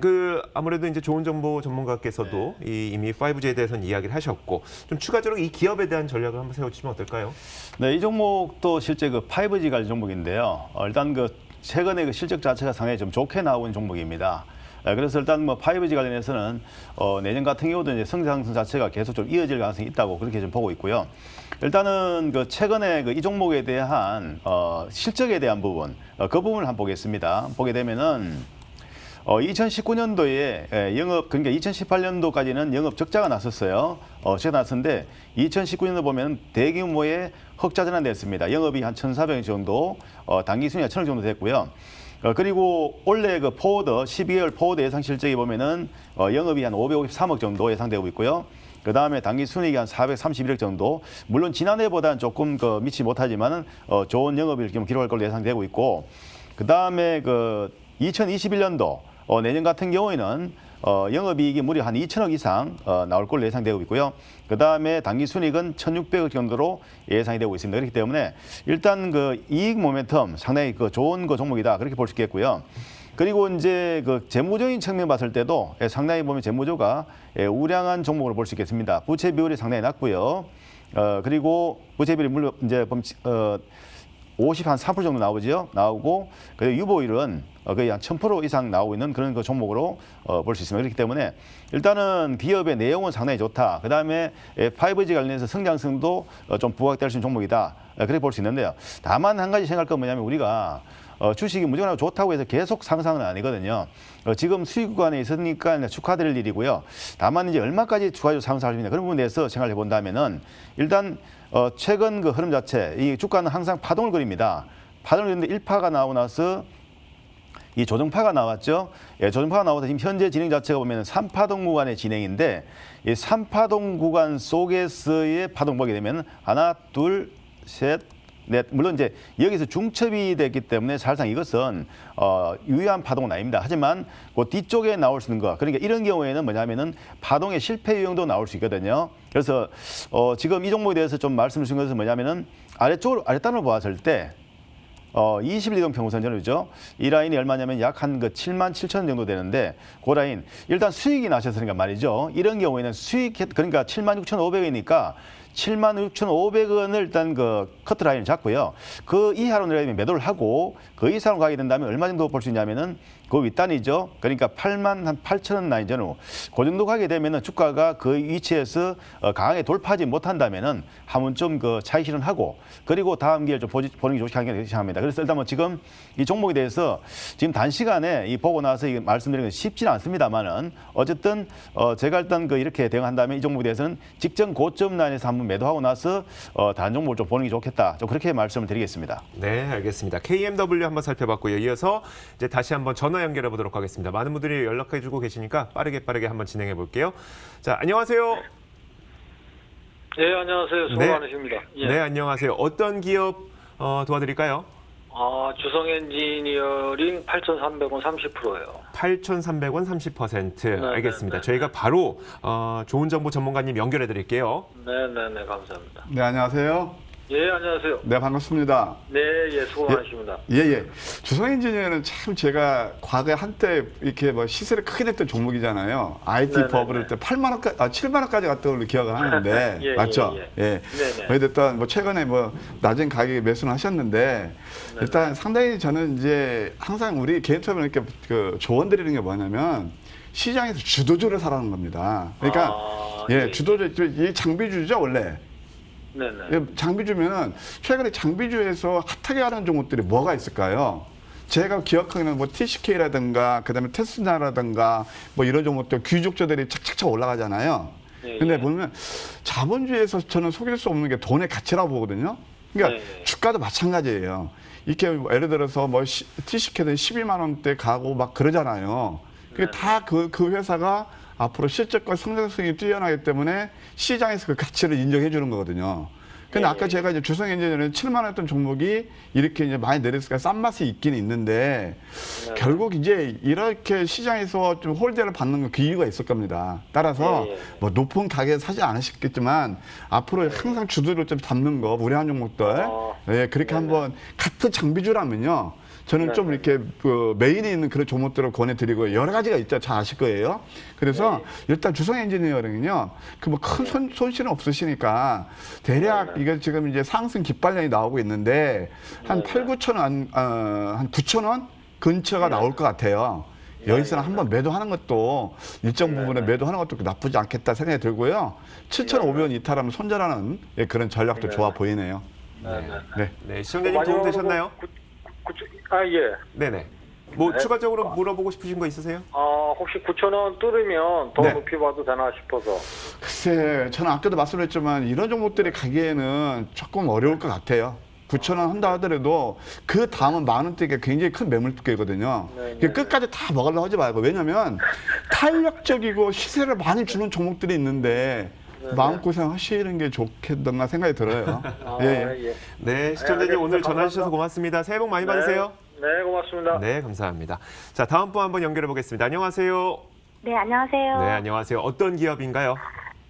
아무래도 이제 좋은 정보 전문가께서도 이미 5G에 대해서는 이야기를 하셨고, 좀 추가적으로 이 기업에 대한 전략을 한번 세워주시면 어떨까요? 네, 이 종목도 실제 그 5G 관련 종목인데요. 일단 최근에 그 실적 자체가 상당히 좀 좋게 나온 종목입니다. 그래서 일단 뭐 5G 관련해서는 내년 같은 경우도 이제 성장성 자체가 계속 좀 이어질 가능성이 있다고 그렇게 좀 보고 있고요. 일단은 최근에 이 종목에 대한 실적에 대한 부분, 그 부분을 한번 보겠습니다. 보게 되면은 2019년도에 영업, 그러니까 2018년도까지는 영업 적자가 났었어요. 적자가 났었는데 2019년도 보면 대규모의 흑자 전환됐습니다. 영업이 한 1,400억 정도, 당기순이가 1,000억 정도 됐고요. 그리고 올해 포워드 12개월 포워드 예상 실적이 보면은 영업이 한 553억 정도 예상되고 있고요. 그 다음에 당기 순이익이 한 431억 정도. 물론 지난해보다는 조금 미치지 못하지만은 좋은 영업을 기록할 걸로 예상되고 있고. 그 다음에 2021년도 내년 같은 경우에는 영업이익이 무려 한 2천억 이상 나올 걸로 예상되고 있고요. 그 다음에 당기 순이익은 1,600억 정도로 예상이 되고 있습니다. 그렇기 때문에 일단 이익 모멘텀 상당히 좋은 종목이다 그렇게 볼 수 있겠고요. 그리고 이제 그 재무적인 측면 봤을 때도 상당히 보면 재무조가 우량한 종목으로 볼 수 있겠습니다. 부채 비율이 상당히 낮고요. 그리고 부채 비율이 물론 이제 53% 정도 나오죠. 나오고 그리고 유보율은 거의 한 1000% 이상 나오고 있는 그런 그 종목으로 볼 수 있습니다. 그렇기 때문에 일단은 기업의 내용은 상당히 좋다. 그다음에 5G 관련해서 성장성도 좀 부각될 수 있는 종목이다. 그렇게 볼 수 있는데요. 다만 한 가지 생각할 건 뭐냐면 우리가 주식이 무조건 좋다고 해서 계속 상승은 아니거든요. 지금 수익 구간에 있으니까 축하드릴 일이고요. 다만 이제 얼마까지 추가적으로 상승할 수 있냐 그런 부분에 대해서 생각을 해본다면은 일단 최근 그 흐름 자체 이 주가는 항상 파동을 그립니다. 파동을 그리는데 1파가 나오고 나서 이 조정파가 나왔죠. 조정파가 나와서 지금 현재 진행 자체가 보면 3파동 구간의 진행인데 이 3파동 구간 속에서의 파동 보게 되면 하나, 둘, 셋, 넷. 물론 이제 여기서 중첩이 됐기 때문에 사실상 이것은 유효한 파동은 아닙니다. 하지만 그 뒤쪽에 나올 수 있는 거. 그러니까 이런 경우에는 뭐냐면은 파동의 실패 유형도 나올 수 있거든요. 그래서 지금 이 종목에 대해서 좀 말씀을 주신 것은 뭐냐면은 아랫단으로 보았을 때 21이동 평선전이죠. 이 라인이 얼마냐면 약 한 그 77,000원 정도 되는데 그 라인 일단 수익이 나셨으니까 말이죠. 이런 경우에는 수익 그러니까 76,500원이니까 76,500원을 일단 그 커트 라인을 잡고요. 그 이하로 내려면 매도를 하고 그 이상으로 가게 된다면 얼마 정도 볼 수 있냐면은 그 윗단이죠. 그러니까 88,000원 라인 전후 그 정도 가게 되면은 주가가 그 위치에서 강하게 돌파하지 못한다면은 한 번쯤 그 차익 실현하고 그리고 다음 기회를 좀 보는 게 좋지 않겠나 생각합니다. 그래서 일단 뭐 지금 이 종목에 대해서 지금 단시간에 이 보고 나서 이 말씀드리는 건 쉽지는 않습니다만은 어쨌든 제가 일단 그 이렇게 대응한다면 이 종목에 대해서는 직전 고점 라인에서 한번 매도하고 나서 다른 종목을 좀 보는 게 좋겠다. 좀 그렇게 말씀을 드리겠습니다. 네, 알겠습니다. KMW 한번 살펴봤고요. 이어서 이제 다시 한번 전화 연결해 보도록 하겠습니다. 많은 분들이 연락해주고 계시니까 빠르게 한번 진행해 볼게요. 자, 안녕하세요. 네, 안녕하세요. 수고 많으십니다. 예. 네, 안녕하세요. 어떤 기업 도와드릴까요? 주성엔지니어링 8,300원 30%예요. 8,300원 30%. 네, 알겠습니다. 네, 저희가 바로 좋은 정보 전문가님 연결해 드릴게요. 네, 감사합니다. 네, 안녕하세요. 예, 안녕하세요. 네, 반갑습니다. 네, 수고 많으십니다. 예. 주성엔지니어는 참 제가 과거에 한때 이렇게 뭐 시세를 크게 냈던 종목이잖아요. IT 버블 때 8만 원까지, 7만 원까지 갔던 걸로 기억을 하는데 예, 맞죠? 예. 어쨌든 뭐 최근에 뭐 낮은 가격에 매수는 하셨는데 일단 상당히 저는 이제 항상 우리 개인처럼 이렇게 그 조언 드리는 게 뭐냐면 시장에서 주도주를 사라는 겁니다. 그러니까 주도주 이 장비주죠 원래. 장비주면은 최근에 장비주에서 핫하게 가는 종목들이 뭐가 있을까요? 제가 기억하기는 뭐 TCK라든가 그다음에 테스나라든가 뭐 이런 종목들 귀족주들이 착착착 올라가잖아요. 근데 보면 자본주의에서 저는 속일 수 없는 게 돈의 가치라고 보거든요. 그러니까 주가도 마찬가지예요. 이렇게 예를 들어서 뭐 TCK는 12만 원대 가고 막 그러잖아요. 그게 다 그 회사가 앞으로 실적과 성장성이 뛰어나기 때문에 시장에서 그 가치를 인정해 주는 거거든요. 근데 아까 제가 이제 주성엔지니어는 7만 원 했던 종목이 이렇게 이제 많이 내렸으니까 싼 맛이 있긴 있는데 결국 이제 이렇게 시장에서 좀 홀대를 받는 그 이유가 있을 겁니다. 따라서 뭐 높은 가격에 사지 않으셨겠지만 앞으로 항상 주도를 좀 잡는 거 우려한 종목들 그렇게 한번 같은 장비주라면요. 저는 좀 이렇게 그 메인에 있는 그런 종목들을 권해드리고 여러 가지가 있죠. 잘 아실 거예요. 그래서 일단 주성엔지니어링은요. 그 뭐 큰 손실은 없으시니까 대략 이게 지금 이제 상승 깃발년이 나오고 있는데 한 8,000, 9,000원, 한 9,000원 근처가 나올 것 같아요. 여기서는 한번 매도하는 것도 일정 부분에 매도하는 것도 나쁘지 않겠다 생각이 들고요. 7,500원 이탈하면 손절하는 그런 전략도 좋아 보이네요. 네, 시청자님 도움 되셨나요? 예. 네네. 뭐 추가적으로 물어보고 싶으신 거 있으세요? 혹시 9,000원 뚫으면 더 높이 봐도 되나 싶어서. 글쎄, 저는 아까도 말씀드렸지만 이런 종목들이 가기에는 조금 어려울 것 같아요. 9,000원 한다 하더라도 그 다음은 만 원대가 굉장히 큰 매물두께거든요. 끝까지 다 먹으려고 하지 말고. 왜냐면 탄력적이고 시세를 많이 주는 종목들이 있는데 마음고생 하시는 게 좋겠다 생각이 들어요. 네, 시청자님 오늘 전화 주셔서 고맙습니다. 새해 복 많이 받으세요. 네, 고맙습니다. 네, 감사합니다. 자, 다음 분 한번 연결해 보겠습니다. 안녕하세요. 네, 안녕하세요. 네, 안녕하세요. 어떤 기업인가요?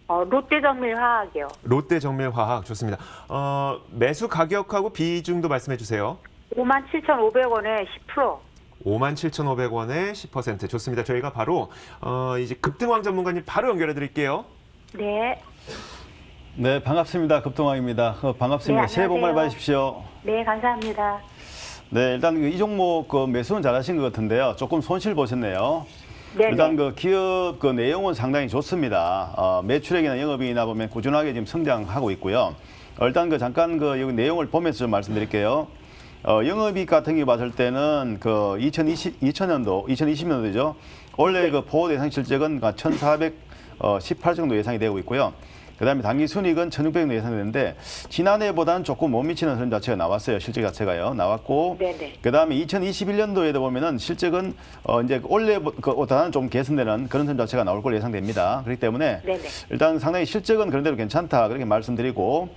롯데정밀화학이요. 롯데정밀화학 좋습니다. 매수 가격하고 비중도 말씀해 주세요. 57,500원에 10%. 57,500원에 10% 좋습니다. 저희가 바로 이제 급등왕 전문가님 바로 연결해 드릴게요. 네. 네, 반갑습니다. 급동왕입니다. 반갑습니다. 네, 새해 복 많이 안녕하세요. 받으십시오. 네, 감사합니다. 네, 일단 이 종목 매수는 잘하신 것 같은데요. 조금 손실 보셨네요. 네. 일단 기업 내용은 상당히 좋습니다. 매출액이나 영업이익이나 보면 꾸준하게 지금 성장하고 있고요. 일단 잠깐 여기 내용을 보면서 좀 말씀드릴게요. 영업이익 같은 경우 봤을 때는 2020년도죠. 원래 보호 대상 실적은 1,418 정도 예상이 되고 있고요. 그다음에 단기 순이익은 1,600 정도 예상되는데 지난해보다는 조금 못 미치는 흐름 자체가 나왔어요. 실적 자체가요. 나왔고 네네. 그다음에 2021년도에도 보면은 실적은 이제 원래보다는 좀 개선되는 그런 흐름 자체가 나올 걸로 예상됩니다. 그렇기 때문에 네네. 일단 상당히 실적은 그런대로 괜찮다 그렇게 말씀드리고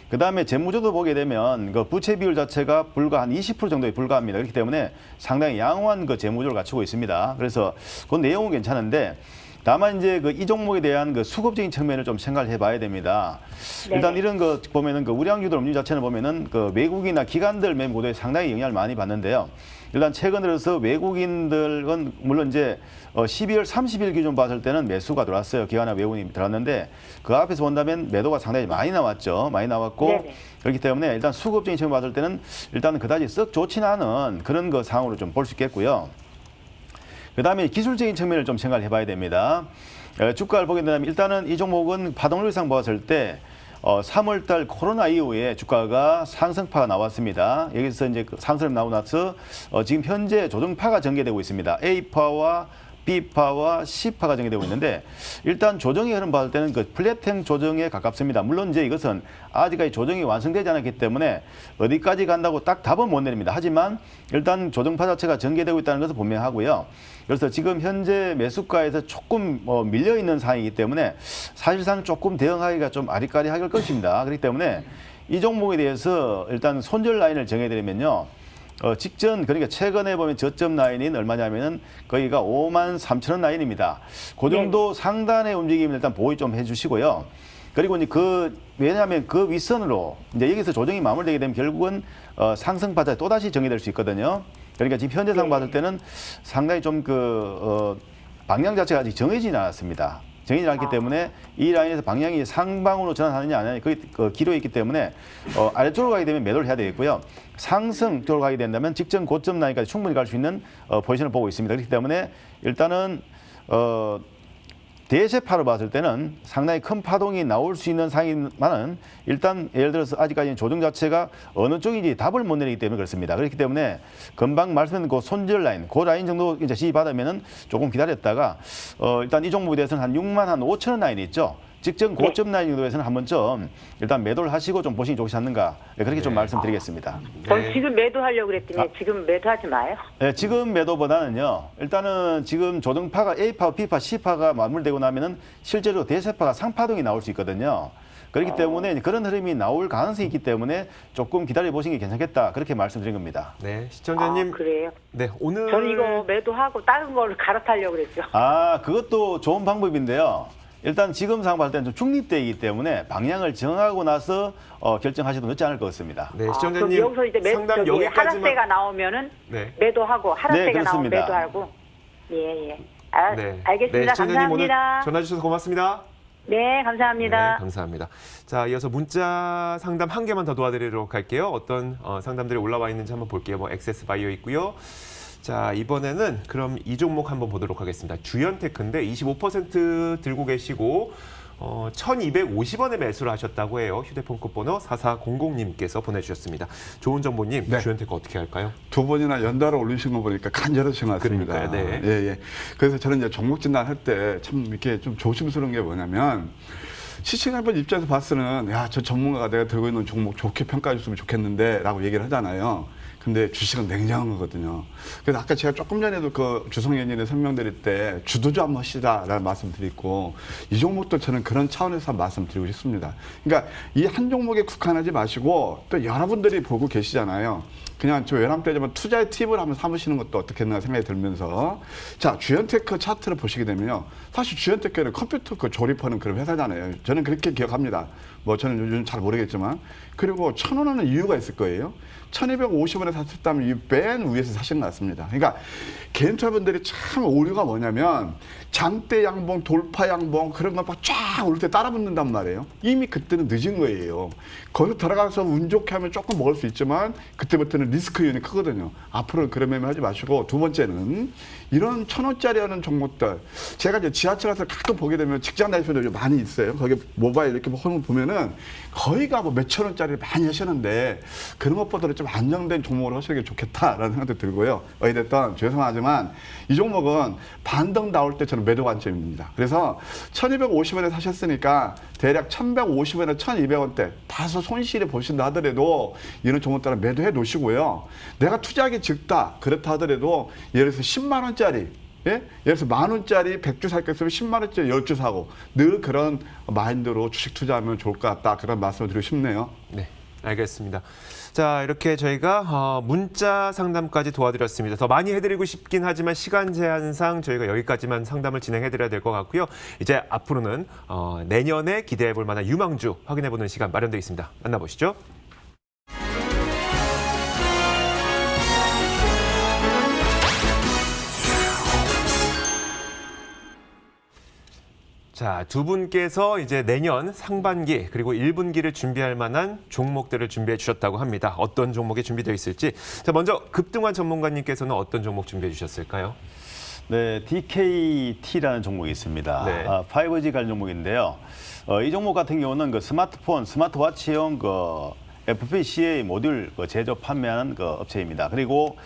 그다음에 재무조도 보게 되면 부채 비율 자체가 불과 한 20% 정도에 불과합니다. 그렇기 때문에 상당히 양호한 재무조를 갖추고 있습니다. 그래서 그 내용은 괜찮은데 다만 이제 이 종목에 대한 수급적인 측면을 좀 생각을 해봐야 됩니다. 네네. 일단 이런 거 보면은 우량주들 음료 자체는 보면은 외국이나 기관들 매매 구도에 상당히 영향을 많이 받는데요. 일단 최근 들어서 외국인들은 물론 이제 12월 30일 기준 봤을 때는 매수가 들어왔어요. 기관이나 외국인이 들어왔는데 그 앞에서 본다면 매도가 상당히 많이 나왔죠. 많이 나왔고 네네. 그렇기 때문에 일단 수급적인 측면 봤을 때는 일단은 그다지 썩 좋지는 않은 그런 상황으로 좀 볼 수 있겠고요. 그다음에 기술적인 측면을 좀 생각을 해봐야 됩니다. 주가를 보게 된다면 일단은 이 종목은 파동률상 봤을 때 3월달 코로나 이후에 주가가 상승파가 나왔습니다. 여기서 이제 상승이 나오고 나서 지금 현재 조정파가 전개되고 있습니다. A파와 B파와 C파가 전개되고 있는데 일단 조정의 흐름 봤을 때는 플랫행 조정에 가깝습니다. 물론 이제 이것은 아직까지 조정이 완성되지 않았기 때문에 어디까지 간다고 딱 답은 못 내립니다. 하지만 일단 조정파 자체가 전개되고 있다는 것은 분명하고요. 그래서 지금 현재 매수가에서 조금 밀려 있는 상황이기 때문에 사실상 조금 대응하기가 좀 아리까리할 것입니다. 그렇기 때문에 이 종목에 대해서 일단 손절 라인을 정해드리면요. 직전 그러니까 최근에 보면 저점 라인인 얼마냐면은 거기가 53,000원 라인입니다. 그 정도 상단의 움직임을 일단 보유 좀 해주시고요. 그리고 이제 왜냐하면 그 윗선으로 이제 여기서 조정이 마무리되게 되면 결국은 상승파자 또 다시 정의될 수 있거든요. 그러니까 지금 현재상 봤을 때는 상당히 좀 방향 자체가 아직 정해지지 않았습니다. 정해지지 않기 때문에 이 라인에서 방향이 상방으로 전환하느냐 안 하느냐 그 기로에 있기 때문에 아래쪽으로 가게 되면 매도를 해야 되겠고요. 상승 쪽으로 가게 된다면 직전 고점 라인까지 충분히 갈 수 있는 포지션을 보고 있습니다. 그렇기 때문에 일단은 대세파로 봤을 때는 상당히 큰 파동이 나올 수 있는 상황이지만은 일단 예를 들어서 아직까지는 조정 자체가 어느 쪽인지 답을 못 내리기 때문에 그렇습니다. 그렇기 때문에 금방 말씀드린 손절 라인, 그 라인 정도 이제 지지받으면은 조금 기다렸다가 일단 이 종목에 대해서는 한 65,000원 라인이 있죠. 직전 고점 라인 정도에서는 한 번쯤 일단 매도를 하시고 좀 보시기 좋지 않는가 그렇게 좀 말씀드리겠습니다. 지금 매도하려고 그랬더니 지금 매도하지 마요. 네, 지금 매도보다는요. 일단은 지금 조정파가 A파, B파, C파가 마무리되고 나면은 실제로 대세파가 상파동이 나올 수 있거든요. 그렇기 때문에 그런 흐름이 나올 가능성이 있기 때문에 조금 기다려 보시는 게 괜찮겠다 그렇게 말씀드린 겁니다. 네, 시청자님. 그래요? 네, 오늘 저는 이거 매도하고 다른 거를 갈아타려고 그랬죠. 그것도 좋은 방법인데요. 일단 지금 상황 봤을 때는 좀 중립되기 때문에 방향을 정하고 나서 결정하셔도 늦지 않을 것 같습니다. 네, 시청자님. 그럼 여기서 이제 상담 여기까지만 하락세가 나오면은 네. 매도하고 하락세가 네, 나오면 그렇습니다. 매도하고. 예. 네. 알겠습니다. 네, 시청자님 오늘 감사합니다. 전화 주셔서 고맙습니다. 네, 감사합니다. 네, 감사합니다. 자, 이어서 문자 상담 한 개만 더 도와드리도록 할게요. 어떤 상담들이 올라와 있는지 한번 볼게요. 액세스 바이오 있고요. 자, 이번에는 그럼 이 종목 한번 보도록 하겠습니다. 주연테크인데 25% 들고 계시고 1,250원에 매수를 하셨다고 해요. 휴대폰 끝번호 4400님께서 보내주셨습니다. 좋은 정보님, 네. 주연테크 어떻게 할까요? 두 번이나 연달아 올리신 거 보니까 간절하신 것 같습니다. 그러니까요, 네. 예. 그래서 저는 이제 종목 진단할 때 참 이렇게 좀 조심스러운 게 뭐냐면 시청자분 입장에서 봤을 때는 야, 저 전문가가 내가 들고 있는 종목 좋게 평가해 줬으면 좋겠는데 라고 얘기를 하잖아요. 근데 주식은 냉정한 거거든요. 그래서 아까 제가 조금 전에도 주성연인에 설명드릴 때 주도주 한번 하시라라는 말씀 드리고 이 종목도 저는 그런 차원에서 말씀드리고 싶습니다. 그러니까 이 한 종목에 국한하지 마시고 또 여러분들이 보고 계시잖아요. 그냥 저 외람 때지만 투자의 팁을 한번 삼으시는 것도 어떻겠나 생각이 들면서 자, 주연테크 차트를 보시게 되면요. 사실 주연테크는 컴퓨터 조립하는 그런 회사잖아요. 저는 그렇게 기억합니다. 뭐 저는 요즘 잘 모르겠지만. 그리고 1,000원은 이유가 있을 거예요. 1,250원에 사셨다면 이 맨 위에서 사신 것 같습니다. 그러니까 개인 투자분들이 참 오류가 뭐냐면 장대 양봉, 돌파 양봉 그런 거 막 쫙 올 때 따라 붙는단 말이에요. 이미 그때는 늦은 거예요. 거기서 들어가서 운 좋게 하면 조금 먹을 수 있지만 그때부터는 리스크 요인이 크거든요. 앞으로는 그런 매매 하지 마시고 두 번째는 이런 1,000원짜리 하는 종목들 제가 이제 지하철에서 가끔 보게 되면 직장 다니시는 분들 많이 있어요. 거기 모바일 이렇게 보면은 거의가 뭐 몇천 원짜리 많이 하시는데 그런 것보다는 좀 안정된 종목으로 하시는 게 좋겠다라는 생각도 들고요. 어찌됐든 죄송하지만 이 종목은 반등 나올 때 저는 매도 관점입니다. 그래서 1,250원에 사셨으니까 대략 1,150원에 1,200원대 다소 손실이 보신다 하더라도 이런 종목들은 매도해 놓으시고요. 내가 투자하기 적다 그렇다 하더라도 예를 들어서 10만 원짜리 예? 예를 들어서 10,000원짜리 100주 살 거 있으면 10만 원짜리 10주 사고 늘 그런 마인드로 주식 투자하면 좋을 것 같다. 그런 말씀을 드리고 싶네요. 네, 알겠습니다. 자, 이렇게 저희가 문자 상담까지 도와드렸습니다. 더 많이 해드리고 싶긴 하지만 시간 제한상 저희가 여기까지만 상담을 진행해드려야 될 것 같고요. 이제 앞으로는 내년에 기대해볼 만한 유망주 확인해보는 시간 마련되어 있습니다. 만나보시죠. 자, 두 분께서 이제 내년 상반기 그리고 1분기를 준비할 만한 종목들을 준비해 주셨다고 합니다. 어떤 종목이 준비되어 있을지. 자, 먼저 급등환 전문가님께서는 어떤 종목 준비해 주셨을까요? 네, DKT라는 종목이 있습니다. 네. 5G 관련 종목인데요. 이 종목 같은 경우는 그 스마트폰, 스마트워치용 그 FPCA 모듈 제조 판매하는 그 업체입니다. 그리고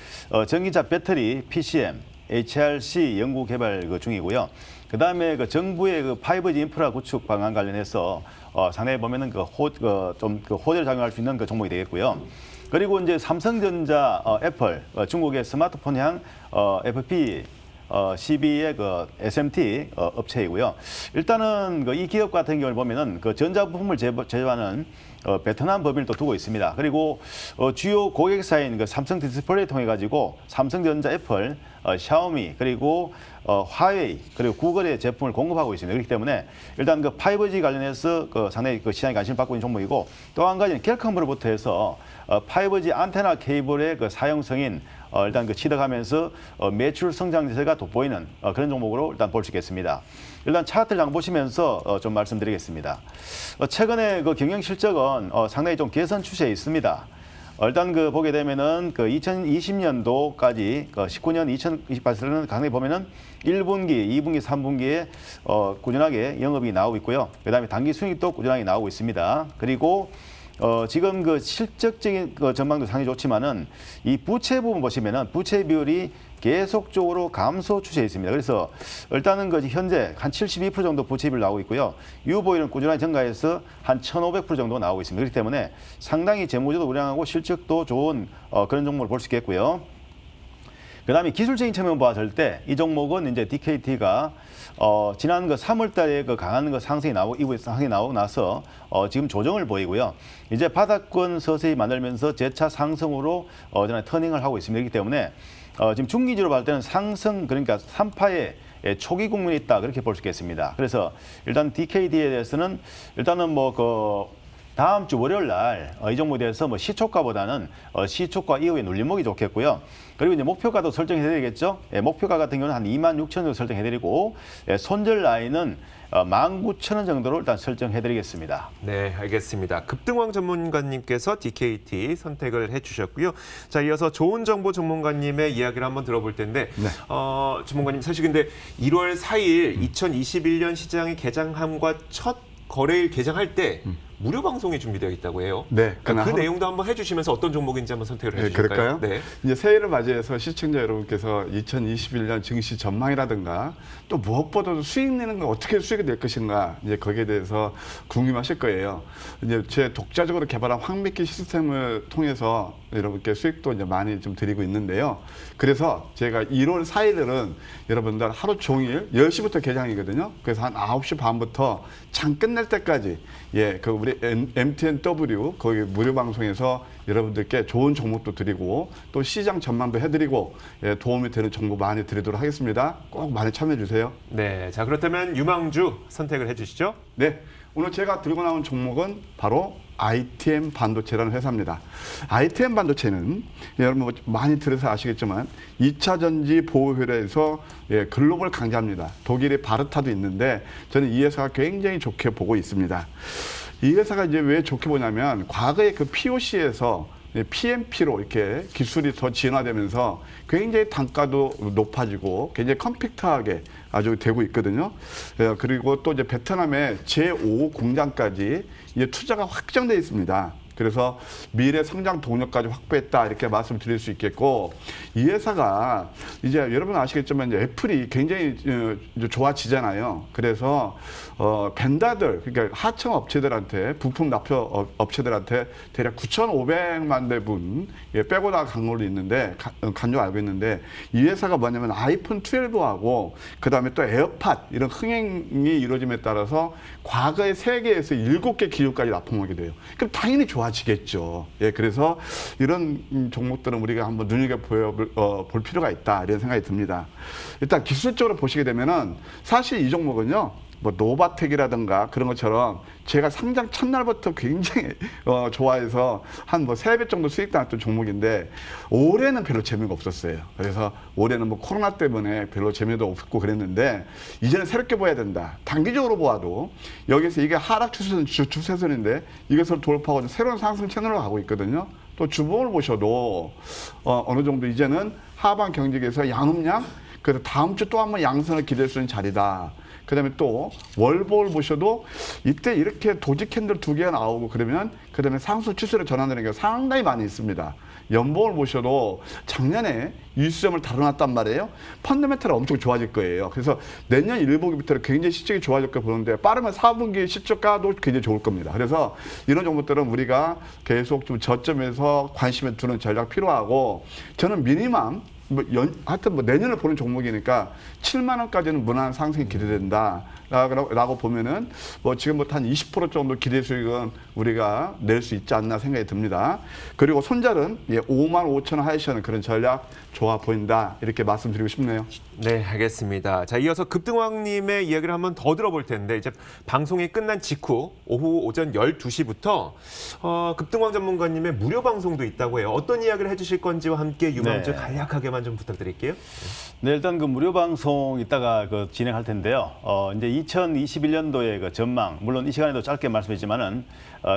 전기차 배터리 PCM, HRC 연구 개발 중이고요. 그 다음에 그 정부의 그 5G 인프라 구축 방안 관련해서 상당히 보면은 좀 호재를 작용할 수 있는 그 종목이 되겠고요. 그리고 이제 삼성전자, 애플, 중국의 스마트폰향 FP CB의 그 SMT 업체이고요. 일단은 이 기업 같은 경우를 보면은 그 전자부품을 제조하는 베트남 법인을 또 두고 있습니다. 그리고 주요 고객사인 그 삼성 디스플레이 통해 가지고 삼성전자, 애플, 샤오미 그리고 화웨이 그리고 구글의 제품을 공급하고 있습니다. 그렇기 때문에 일단 그 5G 관련해서 상당히 시장에 관심을 받고 있는 종목이고 또 한 가지는 갤컴으로부터 해서 5G 안테나 케이블의 그 사용성인 일단 취득하면서 매출 성장세가 돋보이는 그런 종목으로 일단 볼 수 있겠습니다. 일단 차트를 장 보시면서 좀 말씀드리겠습니다. 최근에 그 경영 실적은 상당히 좀 개선 추세에 있습니다. 일단 보게 되면은 2020년도까지 19년, 2028년은 강하게 보면은 1분기, 2분기, 3분기에 꾸준하게 영업이 나오고 있고요. 그다음에 단기 수익도 꾸준하게 나오고 있습니다. 그리고 지금 실적적인 전망도 상당히 좋지만은 이 부채 부분 보시면은 부채 비율이 계속적으로 감소 추세에 있습니다. 그래서 일단은 현재 한 72% 정도 부채 비율 나오고 있고요. 유보율은 꾸준하게 증가해서 한 1,500% 정도 나오고 있습니다. 그렇기 때문에 상당히 재무제도 우량하고 실적도 좋은 그런 종목을 볼 수 있겠고요. 그다음에 기술적인 측면 봤을 때 이 종목은 이제 DKT가 지난 3월 달에 강한 상승이 나오고 이후에 상승이 나오고 나서 지금 조정을 보이고요. 이제 바닥권 서서히 만들면서 재차 상승으로 터닝을 하고 있습니다. 그렇기 때문에 지금 중기지로 봤을 때는 상승 그러니까 3파의 초기 국면이 있다 그렇게 볼 수 있겠습니다. 그래서 일단 DKT에 대해서는 일단은 다음 주 월요일 날 이 종목에 대해서 시초가보다는 시초가 이후에 눌림목이 좋겠고요. 그리고 이제 목표가도 설정해 드리겠죠. 목표가 같은 경우는 한 26,000원 정도 설정해 드리고 손절 라인은 19,000원 정도로 일단 설정해 드리겠습니다. 네, 알겠습니다. 급등왕 전문가님께서 DKT 선택을 해주셨고요. 자, 이어서 좋은 정보 전문가님의 이야기를 한번 들어볼 텐데, 네. 전문가님 사실 근데 1월 4일 2021년 시장이 개장함과 첫 거래일 개장할 때 무료 방송이 준비되어 있다고 해요. 네, 그 내용도 한번 해주시면서 어떤 종목인지 한번 선택을 해주실까요? 그럴까요? 네. 이제 새해를 맞이해서 시청자 여러분께서 2021년 증시 전망이라든가 또 무엇보다도 수익 내는 건 어떻게 수익이 될 것인가 이제 거기에 대해서 궁금하실 거예요. 이제 제 독자적으로 개발한 황미끼 시스템을 통해서 여러분께 수익도 이제 많이 좀 드리고 있는데요. 그래서 제가 1월 4일은 여러분들 하루 종일 10시부터 개장이거든요. 그래서 한 9시 반부터 장 끝날 때까지 우리 MTNW 거기 무료 방송에서 여러분들께 좋은 종목도 드리고 또 시장 전망도 해드리고 도움이 되는 정보 많이 드리도록 하겠습니다. 꼭 많이 참여해 주세요. 네, 자 그렇다면 유망주 선택을 해주시죠. 네, 오늘 제가 들고 나온 종목은 바로 ITM 반도체라는 회사입니다. ITM 반도체는 여러분 뭐 많이 들어서 아시겠지만 2차 전지 보호 효율에서 글로벌 강자입니다. 독일의 바르타도 있는데 저는 이 회사가 굉장히 좋게 보고 있습니다. 이 회사가 이제 왜 좋게 보냐면 과거에 그 POC에서 PMP로 이렇게 기술이 더 진화되면서 굉장히 단가도 높아지고 굉장히 컴팩트하게 아주 되고 있거든요. 그리고 또 이제 베트남의 제5 공장까지 이제 투자가 확정되어 있습니다. 그래서 미래 성장 동력까지 확보했다 이렇게 말씀드릴 수 있겠고, 이 회사가 이제 여러분 아시겠지만 이제 애플이 굉장히 좋아지잖아요. 그래서 벤다들, 그러니까 하청 업체들한테, 부품 납품 업체들한테 대략 9,500만 대분 빼고 나간 걸로 있는데 간줄 알고 있는데, 이 회사가 뭐냐면 아이폰 12하고 그다음에 또 에어팟 이런 흥행이 이루어짐에 따라서 과거의 세계에서 7개 기업까지 납품하게 돼요. 그럼 당연히 좋아지겠죠. 예, 그래서 이런 종목들은 우리가 한번 눈여겨볼 필요가 있다 이런 생각이 듭니다. 일단 기술적으로 보시게 되면은 사실 이 종목은요, 뭐 노바텍이라든가 그런 것처럼 제가 상장 첫날부터 굉장히 좋아해서 한 뭐 3배 정도 수익 나왔던 종목인데 올해는 별로 재미가 없었어요. 그래서 올해는 뭐 코로나 때문에 별로 재미도 없고 그랬는데 이제는 새롭게 봐야 된다. 단기적으로 보아도 여기서 이게 하락 추세선인데 이것을 돌파하고 새로운 상승 채널로 가고 있거든요. 또 주봉을 보셔도 어느 정도 이제는 하반 경직에서 양음양, 그래서 다음 주 또 한번 양선을 기대할 수 있는 자리다. 그다음에 또 월보를 보셔도 이때 이렇게 도지 캔들 2개가 나오고 그러면 그다음에 상승 추세로 전환되는 게 상당히 많이 있습니다. 연봉을 보셔도 작년에 이수점을 다뤄놨단 말이에요. 펀더멘털이 엄청 좋아질 거예요. 그래서 내년 1분기부터 굉장히 실적이 좋아질 거 보는데 빠르면 4분기 실적가도 굉장히 좋을 겁니다. 그래서 이런 종목들은 우리가 계속 좀 저점에서 관심을 두는 전략 필요하고, 저는 미니멈 하여튼 뭐 내년을 보는 종목이니까 7만 원까지는 무난한 상승이 기대된다. 라고 보면은 뭐 지금부터 한 20% 정도 기대 수익은 우리가 낼 수 있지 않나 생각이 듭니다. 그리고 손절은 5만 5천 원 하이시는 그런 전략 좋아 보인다 이렇게 말씀드리고 싶네요. 네, 알겠습니다. 자, 이어서 급등왕님의 이야기를 한번 더 들어볼 텐데, 이제 방송이 끝난 직후 오전 12시부터 급등왕 전문가님의 무료 방송도 있다고 해요. 어떤 이야기를 해주실 건지와 함께 유망주 간략하게만 좀 부탁드릴게요. 네, 일단 그 무료 방송 이따가 진행할 텐데요. 이제 2021년도의 그 전망, 물론 이 시간에도 짧게 말씀했지만은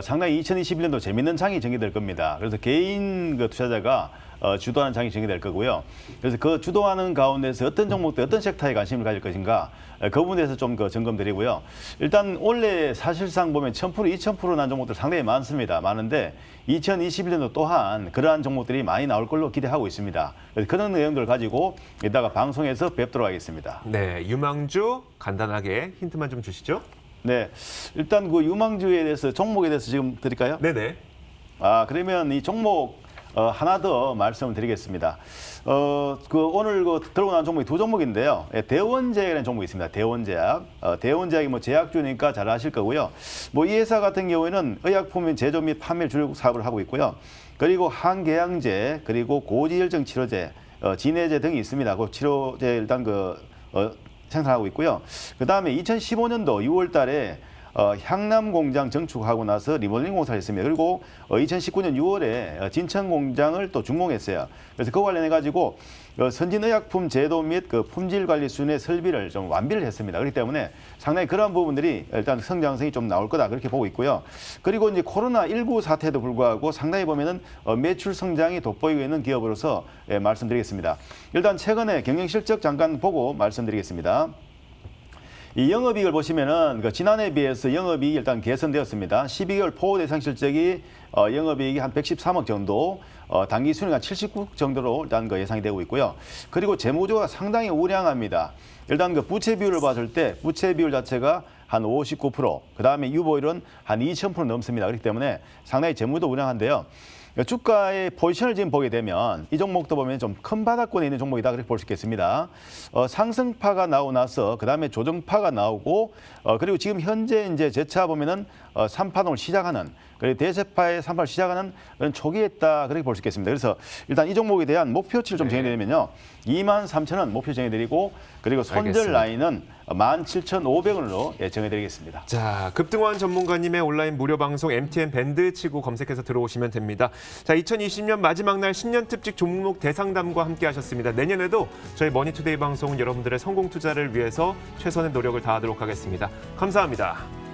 상당히 2021년도 재밌는 장이 전개될 겁니다. 그래서 개인 투자자가 주도하는 장이 전개될 거고요. 그래서 그 주도하는 가운데서 어떤 종목들, 어떤 섹터에 관심을 가질 것인가, 그 부분에서 좀 점검드리고요. 일단 원래 사실상 보면 1000%, 2000% 난 종목들 상당히 많습니다. 많은데 2021년도 또한 그러한 종목들이 많이 나올 걸로 기대하고 있습니다. 그래서 그런 내용들을 가지고 이따가 방송에서 뵙도록 하겠습니다. 네, 유망주 간단하게 힌트만 좀 주시죠. 네, 일단 그 유망주에 대해서, 종목에 대해서 지금 드릴까요? 네네. 그러면 이 종목 하나 더 말씀을 드리겠습니다. 오늘 들고 나온 종목이 2종목인데요. 대원제약이라는 종목이 있습니다. 대원제약. 대원제약이 뭐 제약주니까 잘 아실 거고요. 뭐 이 회사 같은 경우에는 의약품 제조 및 판매 주력 사업을 하고 있고요. 그리고 항궤양제, 그리고 고지혈증 치료제, 진해제 등이 있습니다. 그 치료제 일단 생산하고 있고요. 그 다음에 2015년도 6월 달에 향남 공장 증축하고 나서 리모델링 공사를 했습니다. 그리고 2019년 6월에 진천 공장을 또 준공했어요. 그래서 그와 관련해 가지고 선진의약품 제도 및 품질 관리 수준의 설비를 좀 완비를 했습니다. 그렇기 때문에 상당히 그러한 부분들이 일단 성장성이 좀 나올 거다 그렇게 보고 있고요. 그리고 이제 코로나19 사태에도 불구하고 상당히 보면은 매출 성장이 돋보이고 있는 기업으로서 말씀드리겠습니다. 일단 최근에 경영 실적 잠깐 보고 말씀드리겠습니다. 이 영업이익을 보시면은 지난해에 비해서 영업이익이 일단 개선되었습니다. 12개월 포 대상 실적이 영업이익이 한 113억 정도, 당기 순이익 한 79억 정도로 일단 예상이 되고 있고요. 그리고 재무조가 상당히 우량합니다. 일단 부채 비율을 봤을 때 부채 비율 자체가 한 59%, 그 다음에 유보율은 한 2000% 넘습니다. 그렇기 때문에 상당히 재무도 우량한데요. 주가의 포지션을 지금 보게 되면 이 종목도 보면 좀 큰 바닥권에 있는 종목이다 그렇게 볼 수 있겠습니다. 상승파가 나오고 나서 그다음에 조정파가 나오고 그리고 지금 현재 이제 재차 보면은 3파동을 시작하는 그리고 대세파의 산발 시작하는 초기에 있다 그렇게 볼 수 있겠습니다. 그래서 일단 이 종목에 대한 목표치를 좀 정해드리면요. 23,000원 목표 정해드리고 그리고 손절 알겠습니다. 라인은 17,500원으로 정해드리겠습니다. 자, 급등원 전문가님의 온라인 무료 방송 MTN 밴드 치고 검색해서 들어오시면 됩니다. 자, 2020년 마지막 날 신년 특집 종목 대상담과 함께 하셨습니다. 내년에도 저희 머니투데이 방송은 여러분들의 성공 투자를 위해서 최선의 노력을 다하도록 하겠습니다. 감사합니다.